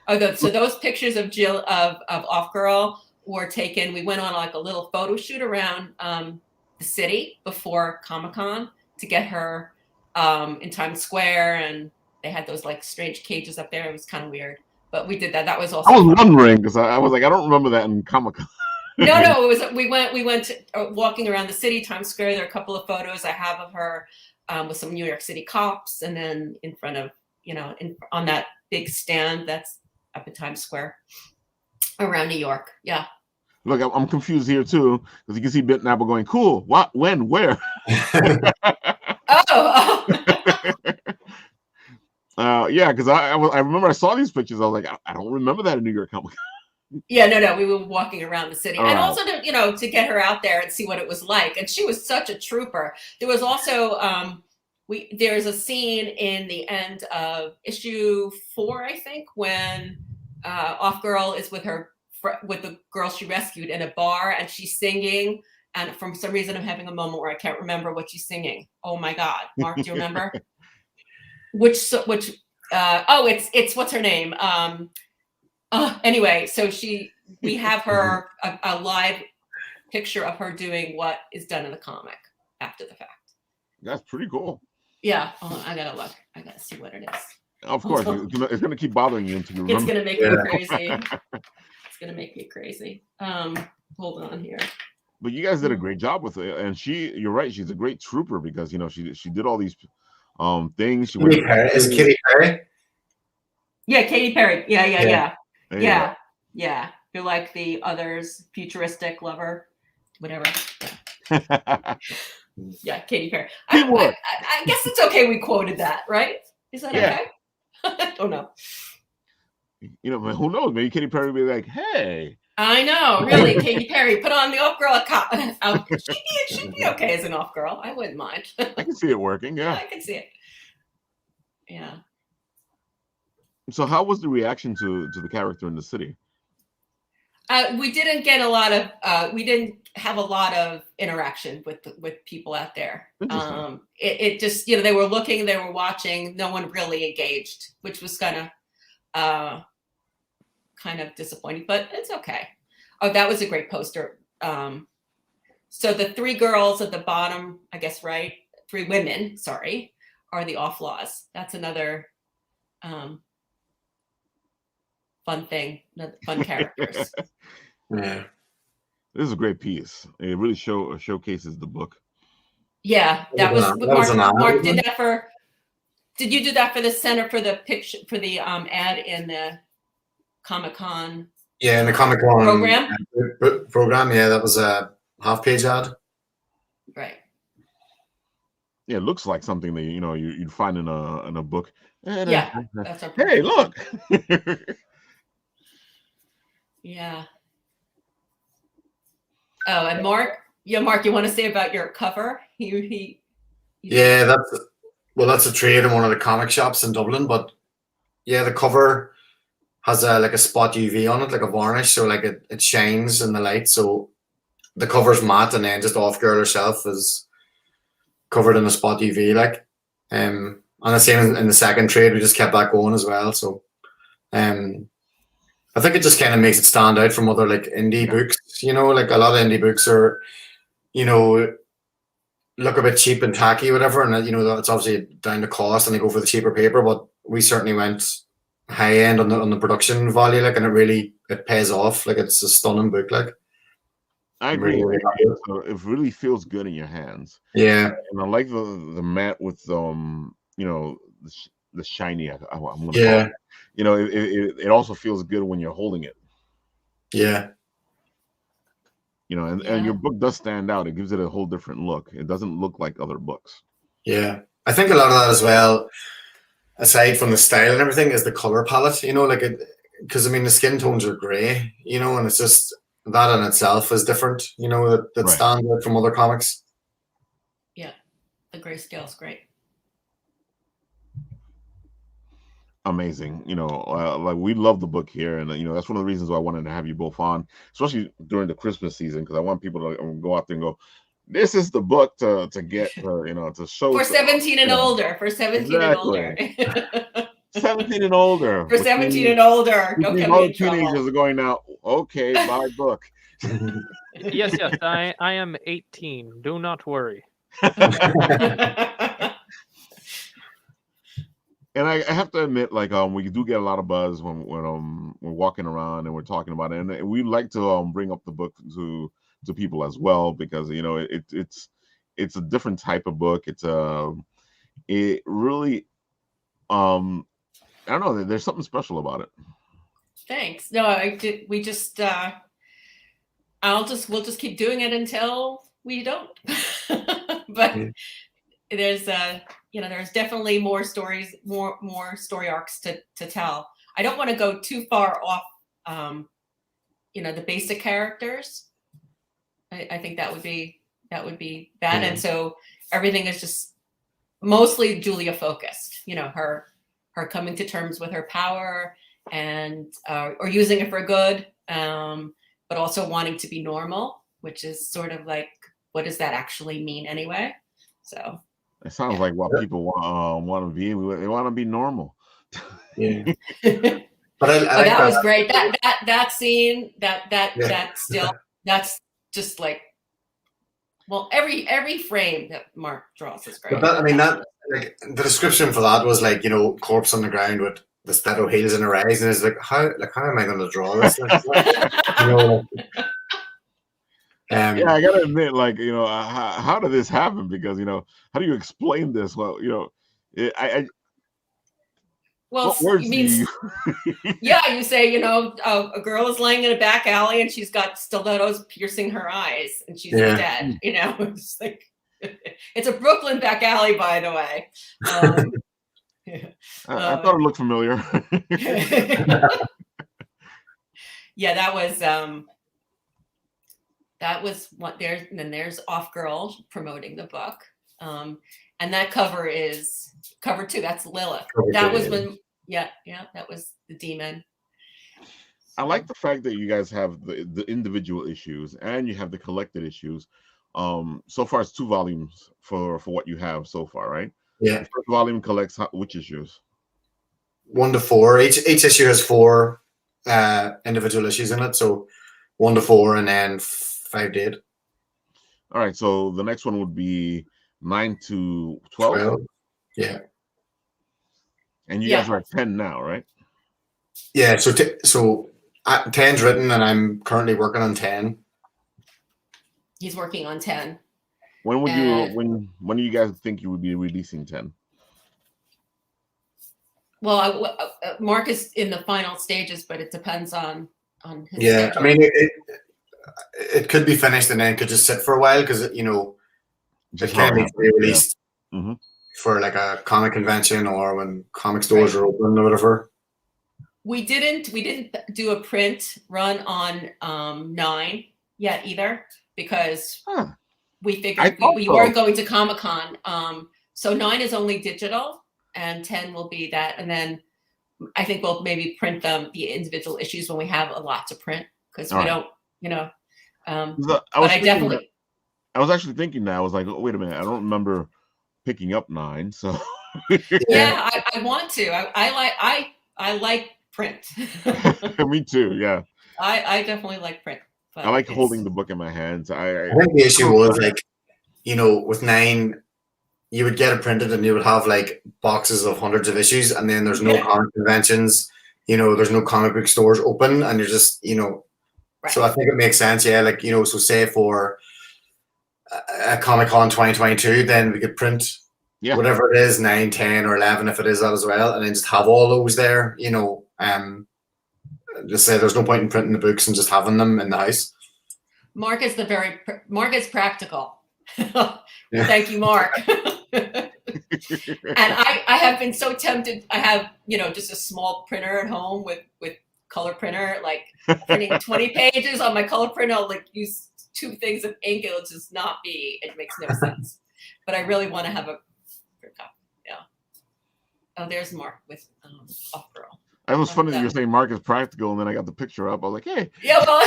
Oh, so those pictures of Jill of OffGirl were taken. We went on like a little photo shoot around the city before Comic-Con to get her in Times Square, and they had those like strange cages up there. It was kind of weird, but we did that. That was also. I was wondering because I was like, I don't remember that in Comic-Con. No, it was. We went walking around the city, Times Square. There are a couple of photos I have of her with some New York City cops, and then in front of on that big stand that's up in Times Square around New York. Yeah. Look, I'm confused here too because you can see Bit Apple going, "Cool, what, when, where?" Oh. Yeah, because I remember I saw these pictures. I was like, I don't remember that in New York Comic. Yeah, no, we were walking around the city, and also to get her out there and see what it was like. And she was such a trooper. There was also there's a scene in the end of issue 4, I think, when OffGirl is with the girl she rescued in a bar, and she's singing. And for some reason, I'm having a moment where I can't remember what she's singing. Oh my God, Mark, do you remember? It's what's her name? Anyway, so we have her a live picture of her doing what is done in the comic after the fact. That's pretty cool. Yeah, I gotta look. I gotta see what it is. Of course, it's gonna keep bothering you until you remember. It's gonna make me crazy. It's gonna make me crazy. Hold on here. But you guys did a great job with it, and you're right. She's a great trooper because she did all these things. She is Katy Perry? Yeah, Katy Perry. Yeah. You're like the others, futuristic lover, whatever. Yeah, Katy Perry. I guess it's okay we quoted that, right? Is that okay? I don't know. Who knows? Maybe Katy Perry will be like, hey. I know, really, Katy Perry, put on the OffGirl. She'd be okay as an OffGirl. I wouldn't mind. I can see it working, yeah. I can see it. Yeah. So how was the reaction to the character in the city? We didn't get a lot of. We didn't have a lot of interaction with people out there. It just they were looking, they were watching. No one really engaged, which was kind of disappointing, but it's okay. Oh, that was a great poster. So the 3 girls at the bottom, I guess, right? 3 women, sorry, are the Offlaws. That's another. Fun thing, fun characters. Yeah, this is a great piece. It really showcases the book. Yeah, that was Mark did that for. Did you do that for the center for the picture for the ad in the Comic-Con? Yeah, in the Comic-Con program. Yeah, that was a half-page ad. Right. Yeah, it looks like something that you'd find in a book. Yeah, that's our. Hey, look. Yeah. Oh, and Mark, you want to say about your cover? Yeah, that's a trade in one of the comic shops in Dublin. But yeah, the cover has like a spot UV on it, like a varnish, so like it shines in the light. So the cover's matte, and then just OffGirl herself is covered in a spot UV, like. And the same in the second trade, we just kept that going as well. So, I think it just kind of makes it stand out from other like indie books. Like a lot of indie books are, look a bit cheap and tacky, whatever, and it's obviously down to cost, and they go for the cheaper paper. But we certainly went high end on the production value, like, and it pays off. Like, it's a stunning book, like. I agree. It really feels good in your hands. Yeah, and I like the matte with the shiny. I'm gonna call it. It also feels good when you're holding it. Yeah. And your book does stand out. It gives it a whole different look. It doesn't look like other books. Yeah, I think a lot of that as well, aside from the style and everything, is the color palette. Because the skin tones are gray. And it's just. That in itself is different, that right. Stands out from other comics. Yeah, the grayscale is great. amazing. Like we love the book here, and that's one of the reasons why I wanted to have you both on, especially during the Christmas season, because I want people to go out there and go, this is the book to get to show For to 17 and yeah, older. For 17 and older. exactly 17 and older, For which 17 means, and older. Don't get all me the in trouble. teenagers are going now. Okay, buy book. Yes, I am 18. Do not worry. And I have to admit, like, we do get a lot of buzz when we're walking around and we're talking about it, and we like to bring up the book to people as well, because it's a different type of book. It really I don't know. There's something special about it. Thanks. No, we just we'll just keep doing it until we don't. But there's there's definitely more stories, more story arcs to tell. I don't want to go too far off the basic characters. I think that would be bad. And so everything is just mostly Julia focused, her coming to terms with her power and or using it for good, but also wanting to be normal, which is sort of like, what does that actually mean anyway? So it sounds like what people want to be. They want to be normal. Yeah. But I like that was great. That scene, that still, that's just like, well, every frame that Mark draws is great. But that like the description for that was like, corpse on the ground with the stiletto heels in her eyes, and it's like, how am I going to draw this? Yeah, I gotta admit, like, how did this happen? Because how do you explain this? Well, well, what words means, yeah, you say, a girl is laying in a back alley and she's got stilettos piercing her eyes and she's dead. It's like, it's a Brooklyn back alley, by the way. I thought it looked familiar. Yeah, that was what there's OffGirl promoting the book. And that cover is cover 2. That's Lilith. That was when, that was the demon. I like the fact that you guys have the individual issues and you have the collected issues. So far it's 2 volumes for what you have so far, right? Yeah. The first volume collects which issues? 1 to 4. Each issue has 4 individual issues in it. So 1 to 4 and then 5 to 8. All right. So the next one would be 9 to 12. Yeah. And you guys are at 10 now, right? Yeah. So 10's written, and I'm currently working on 10. He's working on 10. When would when do you guys think you would be releasing 10? Well, Mark is in the final stages, but it depends on his schedule. schedule. I mean, it could be finished and then could just sit for a while, because it can be released for like a comic convention or when comic stores are open or whatever. We didn't do a print run on 9 yet either, because we figured we weren't going to Comic-Con. So 9 is only digital and 10 will be that, and then I think we'll maybe print the individual issues when we have a lot to print, because we don't, I was actually thinking that. I was like, oh, wait a minute, I don't remember picking up 9. So yeah, I want to. I like print. Me too. Yeah. I definitely like print. But I like holding the book in my hands. I think the issue was like, with 9, you would get it printed and you would have like boxes of hundreds of issues, and then there's no comic conventions, there's no comic book stores open, and you're just, Right. So I think it makes sense. Yeah. Like, so say for a Comic-Con 2022, then we could print whatever it is, 9, 10 or 11, if it is that as well. And then just have all those there, just say there's no point in printing the books and just having them in the house. Mark is practical. Thank you, Mark. And I have been so tempted. I have, just a small printer at home with color printer, like printing 20 pages on my color printer. I'll like use 2 things of ink. It'll just not be, it makes no sense. But I really want to have a print copy. Yeah. Oh, there's Mark with OffGirl. It was funny that you're saying Mark is practical, and then I got the picture up. I was like, hey. Yeah, well,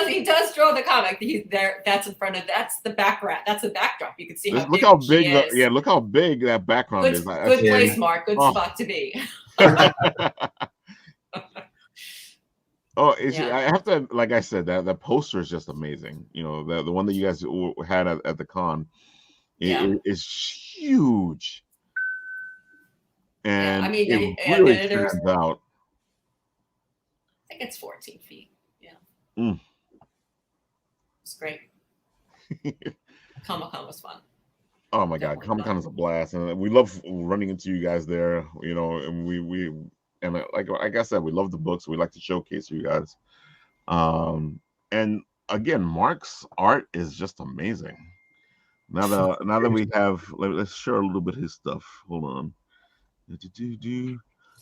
he does draw the comic. He's there. That's in front of. That's the background. That's the backdrop. You can see how look how big big. Look how big that background good, is. Good place, Mark. Good spot to be. Oh, I have to, like I said, that poster is just amazing. You know, the one that you guys had at the con, it is huge, and I mean, it really stands out. I think it's 14 feet. Yeah, it's great. Comic-Con was fun. Oh my God, Comic-Con is a blast, and we love running into you guys there. You know, and we and like I said, we love the books. We like to showcase you guys. And again, Mark's art is just amazing. Now that we have, let's share a little bit of his stuff. Hold on.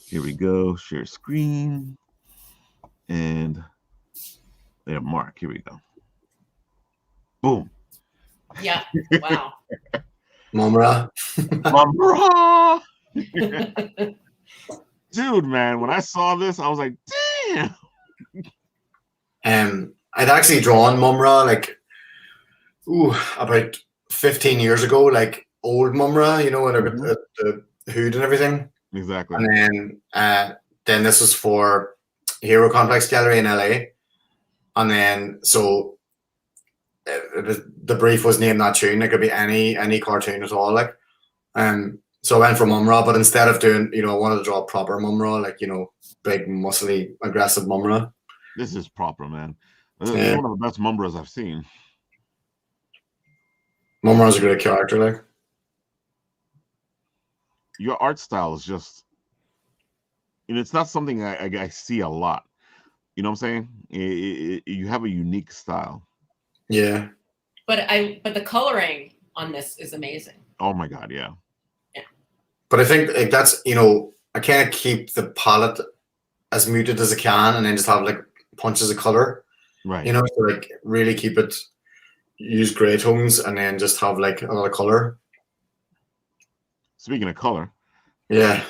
Here we go. Share screen. And there, Mark. Here we go. Boom. Yeah. Wow. Mumra. Mumra. Dude, man, when I saw this, I was like, damn. I'd actually drawn Mumra like about 15 years ago, like old Mumra, you know, and the hood and everything. Exactly. And then this was for Hero Complex Gallery in LA. And then so the brief was name that tune. It could be any cartoon at all, like. So I went for Mumra, but instead of doing, you know, I wanted to draw proper Mumra, like, you know, big, muscly, aggressive Mumra. This is proper, man. This is one of the best Mumras I've seen. Mumra's a great character, like. Your art style is just, you know, it's not something I see a lot. You know what I'm saying? You have a unique style. Yeah. But the coloring on this is amazing. Oh my God, yeah. Yeah. But I think like that's, you know, I kind of keep the palette as muted as I can, and then just have like punches of color. Right. You know, so like really keep it, use gray tones, and then just have like a lot of color. Speaking of color, yeah.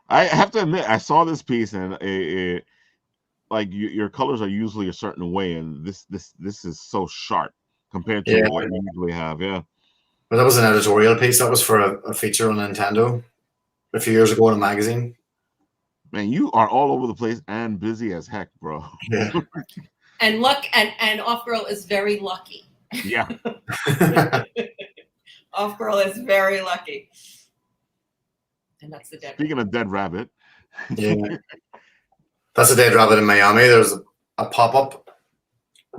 I have to admit, I saw this piece, and like your colors are usually a certain way, and this is so sharp compared to what you usually have. Yeah. But that was an editorial piece. That was for a feature on Nintendo a few years ago in a magazine. Man, you are all over the place and busy as heck, bro. Yeah. And OffGirl is very lucky. Yeah. OffGirl is very lucky. And that's the dead. Speaking of dead rabbit. Yeah. That's a dead rabbit in Miami. There's a pop-up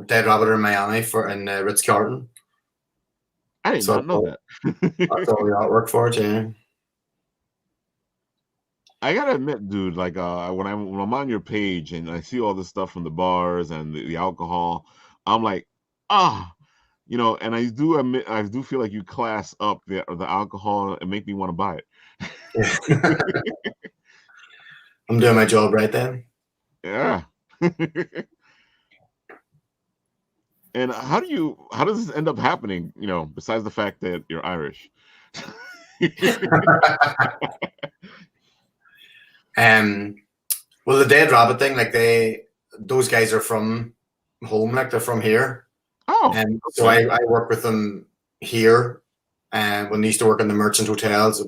dead rabbit in Miami in Ritz-Carlton. I did not know that. That's all the artwork for it, yeah. I gotta admit, dude, like when I'm on your page and I see all this stuff from the bars and the alcohol, I'm like, you know, and I do admit, I do feel like you class up the alcohol and make me want to buy it. I'm doing my job right then. Yeah. And how does this end up happening? You know, besides the fact that you're Irish. Well, the dead rabbit thing, like those guys are from home, like they're from here. Oh, and so I work with them here. And when they used to work in the Merchant Hotels,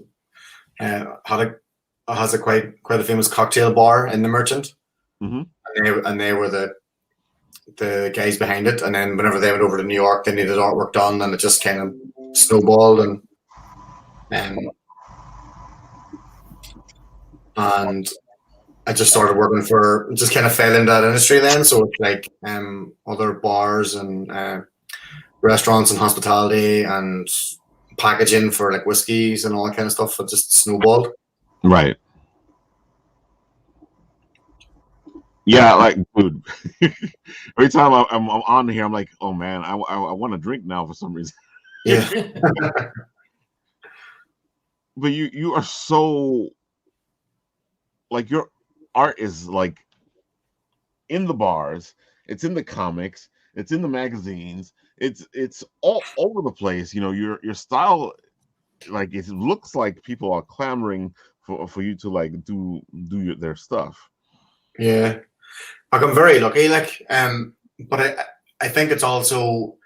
has a quite a famous cocktail bar in the Merchant, and they were the guys behind it. And then whenever they went over to New York, they needed artwork done, and it just kind of snowballed, and I just started working just kind of fell into that industry then. So it's like other bars and restaurants and hospitality and packaging for like whiskeys and all that kind of stuff. It just snowballed. Right. Yeah, like, dude. Every time I'm on here, I'm like, oh man, I want to drink now for some reason. Yeah. But you are so, like, your art is like in the bars, it's in the comics, it's in the magazines, it's all over the place. You know, your style like it looks like people are clamoring for you to like do their stuff. Yeah, like I'm very lucky, like but I think it's also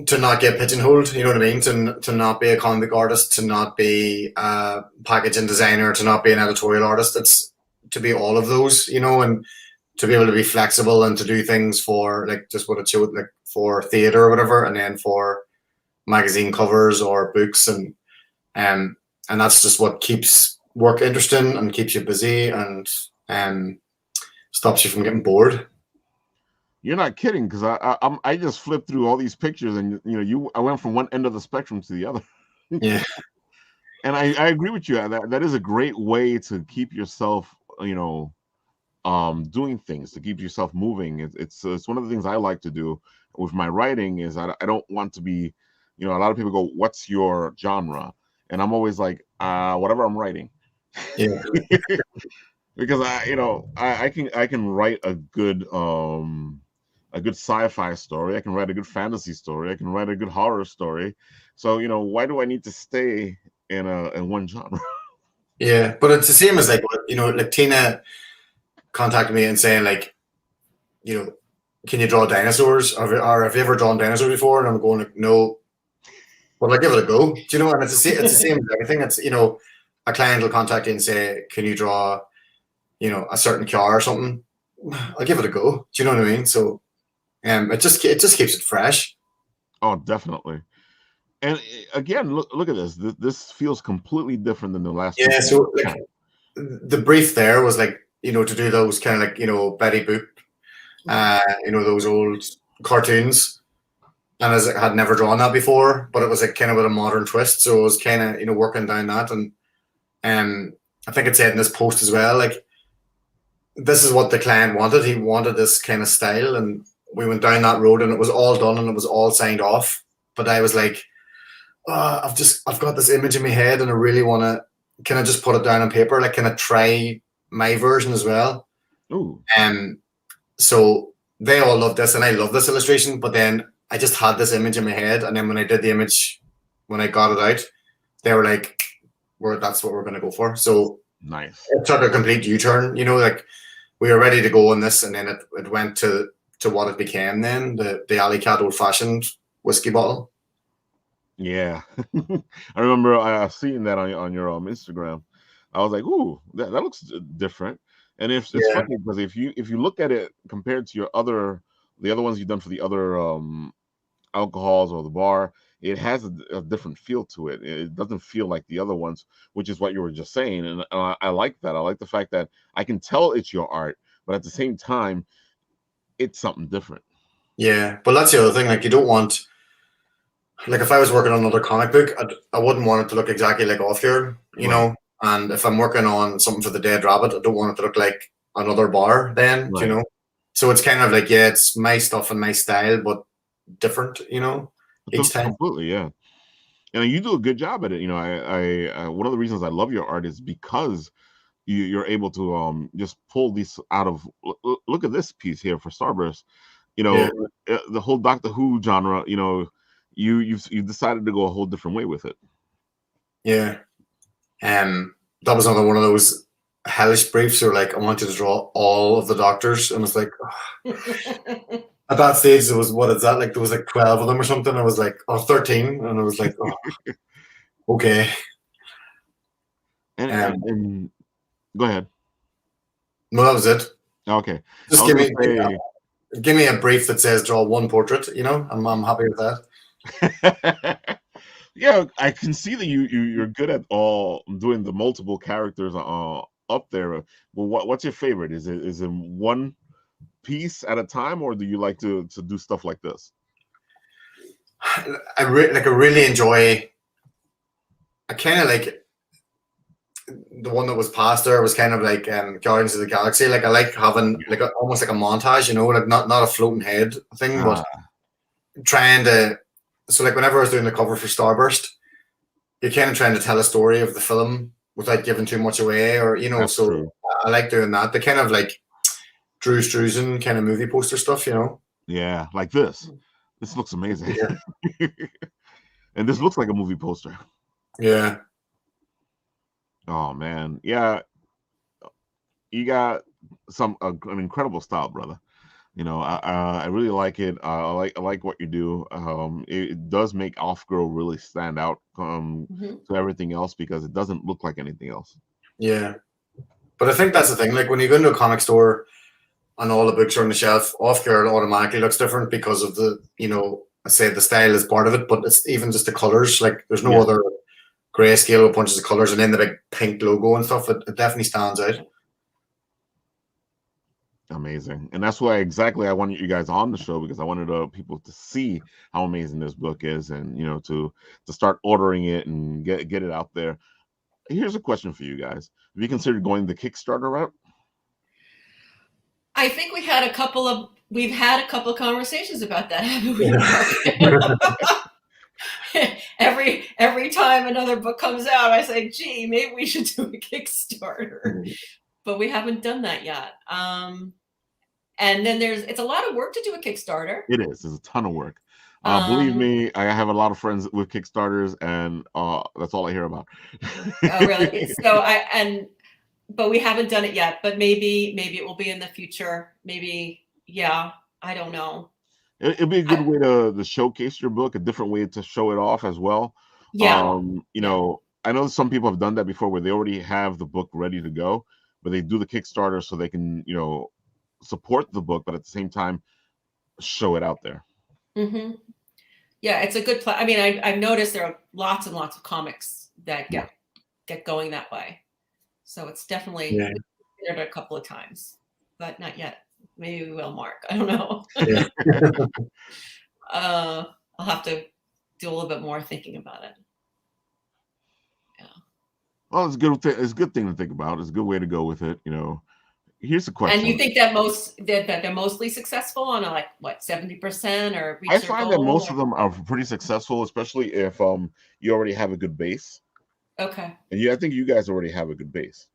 to not get pigeonholed, you know what I mean? To not be a comic artist, to not be a packaging designer, to not be an editorial artist. It's to be all of those, you know, and to be able to be flexible and to do things for like just what it showed, like for theater or whatever, and then for magazine covers or books, and that's just what keeps work interesting and keeps you busy and stops you from getting bored. You're not kidding, because I just flipped through all these pictures, and I went from one end of the spectrum to the other. Yeah. And I agree with you. That is a great way to keep yourself, doing things, to keep yourself moving. It's one of the things I like to do with my writing. Is I don't want to be, a lot of people go, "What's your genre?" And I'm always like, whatever I'm writing. Yeah. Because I can write a good sci-fi story. I can write a good fantasy story. I can write a good horror story. So why do I need to stay in one genre? Yeah, but it's the same as like like Tina contacted me and saying like, can you draw dinosaurs, or have you ever drawn dinosaurs before? And I'm going like, no. Well, I give it a go. Do you know? And it's the same as everything. It's a client will contact you and say, can you draw, a certain car or something? I'll give it a go. Do you know what I mean? So, it just keeps it fresh. Oh, definitely. And again, look at this. This feels completely different than the last. Yeah. So like the brief there was like to do those kind of like Betty Boop, those old cartoons. And as I had never drawn that before, but it was like kind of with a modern twist. So it was kind of working down that, and I think it said in this post as well, like this is what the client wanted. He wanted this kind of style, and we went down that road, and it was all done, and it was all signed off. But I was like, I've got this image in my head, and I really want to. Can I just put it down on paper? Like, can I try my version as well? Ooh. So they all loved this, and I love this illustration, but then I just had this image in my head, and then when I did the image, when I got it out, they were like, that's what we're going to go for. So nice. It took a complete U-turn, like we were ready to go on this, and then it went to what it became then, the Alley Cat old-fashioned whiskey bottle. Yeah. I remember seeing that on your Instagram. I was like, ooh, that looks different. And it's funny because if you look at it compared to the other ones you've done for the other alcohols or the bar, it has a different feel to it. It doesn't feel like the other ones, which is what you were just saying. And I like that. I like the fact that I can tell it's your art, but at the same time, it's something different. Yeah, but that's the other thing. Like, you don't want, like, if I was working on another comic book, I wouldn't want it to look exactly like OffGirl, you know. And if I'm working on something for the Dead Rabbit, I don't want it to look like another bar. Then, you know. So it's kind of like, yeah, it's my stuff and my style, but different, each time. Completely, yeah. And you do a good job at it. I one of the reasons I love your art is because you're able to just pull these out of. Look at this piece here for Starburst. The whole Doctor Who genre. You've decided to go a whole different way with it. Yeah. That was another one of those hellish briefs where like I wanted to draw all of the doctors, and it's like at that stage there was, what is that, like there was like 12 of them or something. I was like, 13, and I was like, okay. And go ahead. No, that was it. Okay. Just give me a brief that says draw one portrait, I'm happy with that. Yeah, I can see that you're good at doing the multiple characters up there. Well, what's your favorite? Is it one piece at a time, or do you like to do stuff like this? I really enjoy. I kind of like the one that was past there was kind of like Guardians of the Galaxy. Like I like having like almost like a montage, like not a floating head thing, but trying to. So like whenever I was doing the cover for Starburst, you're kind of trying to tell a story of the film without giving too much away, or That's so true. I like doing that. The kind of like Drew Struzan kind of movie poster stuff, Yeah, like this. This looks amazing. Yeah. And this looks like a movie poster. Yeah. Oh man, yeah, you got an incredible style, brother. I really like it. I like what you do. It does make OffGirl really stand out to everything else because it doesn't look like anything else. Yeah. But I think that's the thing. Like when you go into a comic store and all the books are on the shelf, OffGirl automatically looks different because of the, I say the style is part of it, but it's even just the colors. Like there's no other grayscale with bunches of colors, and then the big pink logo and stuff. It definitely stands out. Amazing. And that's why exactly I wanted you guys on the show, because I wanted people to see how amazing this book is, and to start ordering it and get it out there. Here's a question for you guys: have you considered going the Kickstarter route? I think we've had a couple of conversations about that, haven't we? every time another book comes out, I say, gee, maybe we should do a Kickstarter. But we haven't done that yet. And then it's a lot of work to do a Kickstarter. It is. It's a ton of work. Believe me, I have a lot of friends with Kickstarters, and that's all I hear about. Oh, really? But we haven't done it yet. But maybe it will be in the future. Maybe, yeah. I don't know. It'd be a good way to showcase your book, a different way to show it off as well. Yeah. I know some people have done that before, where they already have the book ready to go, but they do the Kickstarter so they can, support the book, but at the same time show it out there. Mm-hmm. Yeah, it's a good I mean, I've noticed there are lots and lots of comics that get going that way. So it's definitely considered a couple of times, but not yet. Maybe we will, Mark. I don't know. Yeah. I'll have to do a little bit more thinking about it. Yeah. Well, it's good. It's a good thing to think about. It's a good way to go with it. Here's the question. And you think that they're mostly successful on 70% or reach I their find goal, that most of them are pretty successful, especially if you already have a good base. Okay. And I think you guys already have a good base.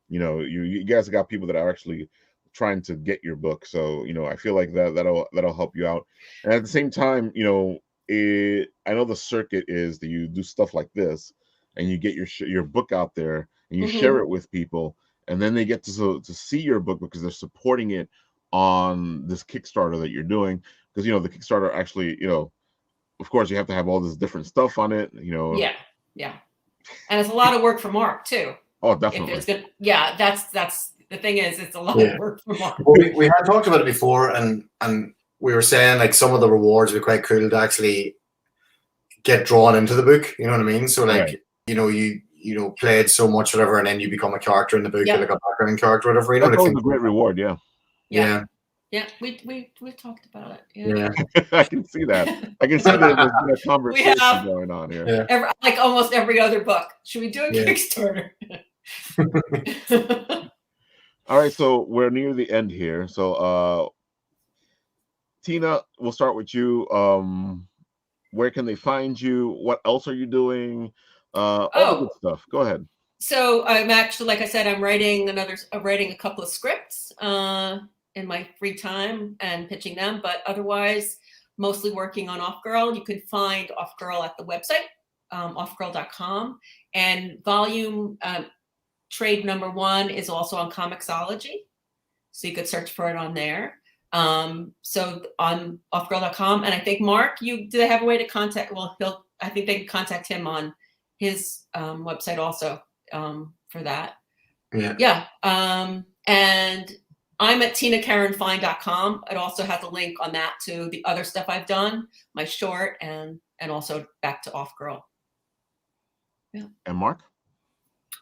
You guys got people that are actually trying to get your book, so I feel like that'll help you out. And at the same time, I know the circuit is that you do stuff like this, and you get your book out there, and you share it with people. And then they get to see your book because they're supporting it on this Kickstarter that you're doing. Because the Kickstarter actually, of course, you have to have all this different stuff on it. Yeah, and it's a lot of work for Mark too. Oh, definitely. That's the thing is, it's a lot of work for Mark. Well, we had talked about it before, and we were saying like some of the rewards would be quite cool to actually get drawn into the book. You know what I mean? So like, you played so much, whatever, and then you become a character in the book, like a background character, whatever. That's always a great reward, yeah. Yeah, we talked about it. Yeah. I can see that. I can see that there's been a conversation going on here. Like almost every other book. Should we do a Kickstarter? All right, so we're near the end here. So, Tina, we'll start with you. Where can they find you? What else are you doing? All the good stuff. Go ahead. So I'm actually, like I said, I'm writing a couple of scripts in my free time and pitching them, but otherwise mostly working on OffGirl. You can find OffGirl at the website, offgirl.com, and volume trade number 1 is also on Comixology, so you could search for it on there. So on offgirl.com, and I think Mark, do they have a way to contact? Well, I think they can contact him on his website also for that. Yeah. And I'm at tinakarenfine.com. It also has a link on that to the other stuff I've done, my short, and also back to OffGirl. Yeah. And Mark?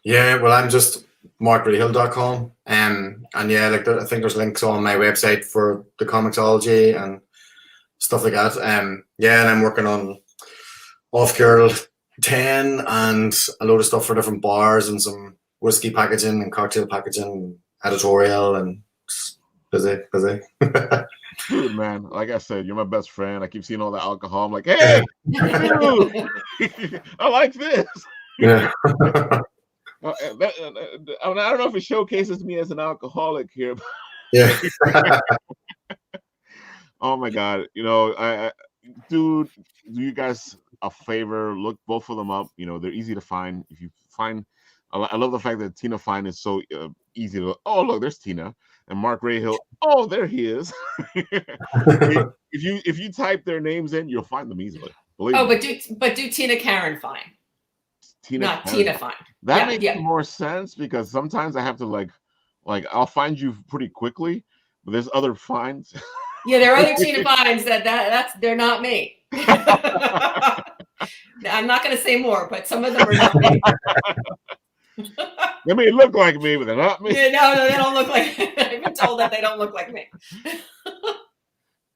Yeah, well, I'm just markreihill.com. And I think there's links on my website for the Comixology and stuff like that. And I'm working on OffGirl 10 and a load of stuff for different bars and some whiskey packaging and cocktail packaging, editorial, and busy. Dude, man, like I said, you're my best friend. I keep seeing all the alcohol. I'm like, hey, dude, I like this. Yeah. I don't know if it showcases me as an alcoholic here. Yeah. Oh my God. Dude, do you guys a favor, look both of them up. You know, they're easy to find. If you find, I love the fact that Tina Fine is so easy to. Oh, look, there's Tina and Mark Reihill. Oh, there he is. if you type their names in, you'll find them easily. Believe me. But do Tina Karen Fine, not Karen. Tina Fine. That makes more sense because sometimes I have to like I'll find you pretty quickly, but there's other finds. Yeah, there are other Tina Fines that's they're not me. I'm not going to say more, but some of them are not me. They may look like me, but they're not me. Yeah, no, they don't look like. I've been told that they don't look like me.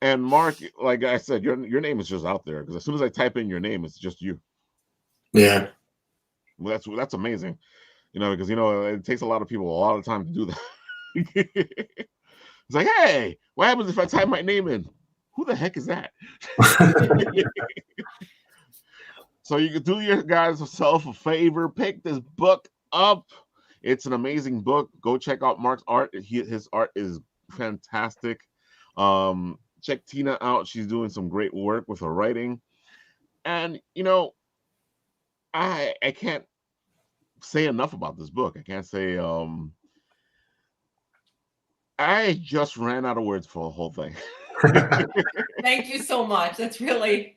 And Mark, like I said, your name is just out there because as soon as I type in your name, it's just you. Yeah. Well, that's amazing, you know, because you know it takes a lot of people a lot of time to do that. It's like, hey, what happens if I type my name in? Who the heck is that? So you could do your guys yourself a favor, pick this book up. It's an amazing book. Go check out Mark's art. His art is fantastic. Check Tina out. She's doing some great work with her writing. And you know, I can't say enough about this book. I can't say I just ran out of words for the whole thing. Thank you so much. That's really,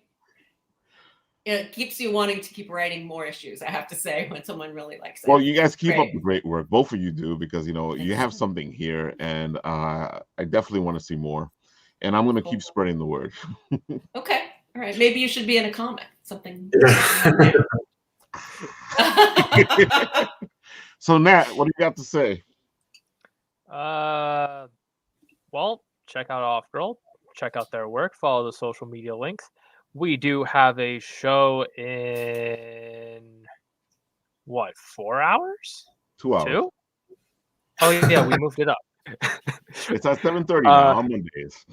it keeps you wanting to keep writing more issues, I have to say, when someone really likes it. Well, you guys keep up the great work. Both of you do, because you know you have something here, and I definitely want to see more. And I'm going to keep spreading the word. Okay. All right. Maybe you should be in a comic. Something. So Nat, what do you got to say? Well, check out OffGirl. Check out their work. Follow the social media links. We do have a show in what, 4 hours? 2 hours. 2? Oh yeah, we moved it up. It's at 7:30 now on Mondays.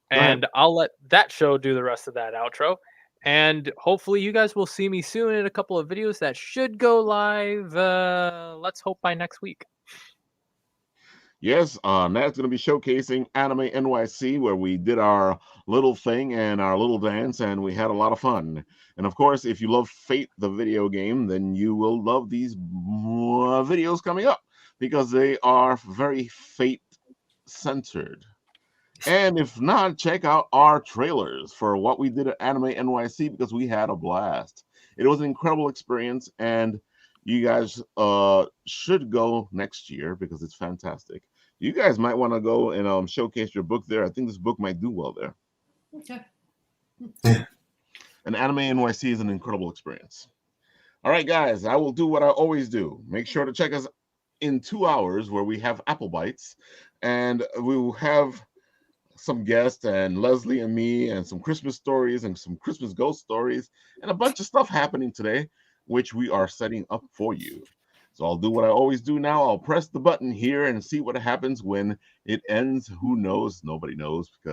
And I'll let that show do the rest of that outro. And hopefully you guys will see me soon in a couple of videos that should go live. Let's hope by next week. Yes, Nat's going to be showcasing Anime NYC, where we did our little thing and our little dance, and we had a lot of fun. And of course, if you love Fate, the video game, then you will love these videos coming up, because they are very Fate-centered. And if not, check out our trailers for what we did at Anime NYC, because we had a blast. It was an incredible experience, and you guys should go next year because it's fantastic. You guys might want to go and showcase your book there. I think this book might do well there. Okay. And Anime NYC is an incredible experience. All right, guys, I will do what I always do. Make sure to check us in 2 hours, where we have Apple Bites, and we will have some guests and Leslie and me and some Christmas stories and some Christmas ghost stories and a bunch of stuff happening today, which we are setting up for you. So I'll do what I always do now. I'll press the button here and see what happens when it ends. Who knows? Nobody knows, because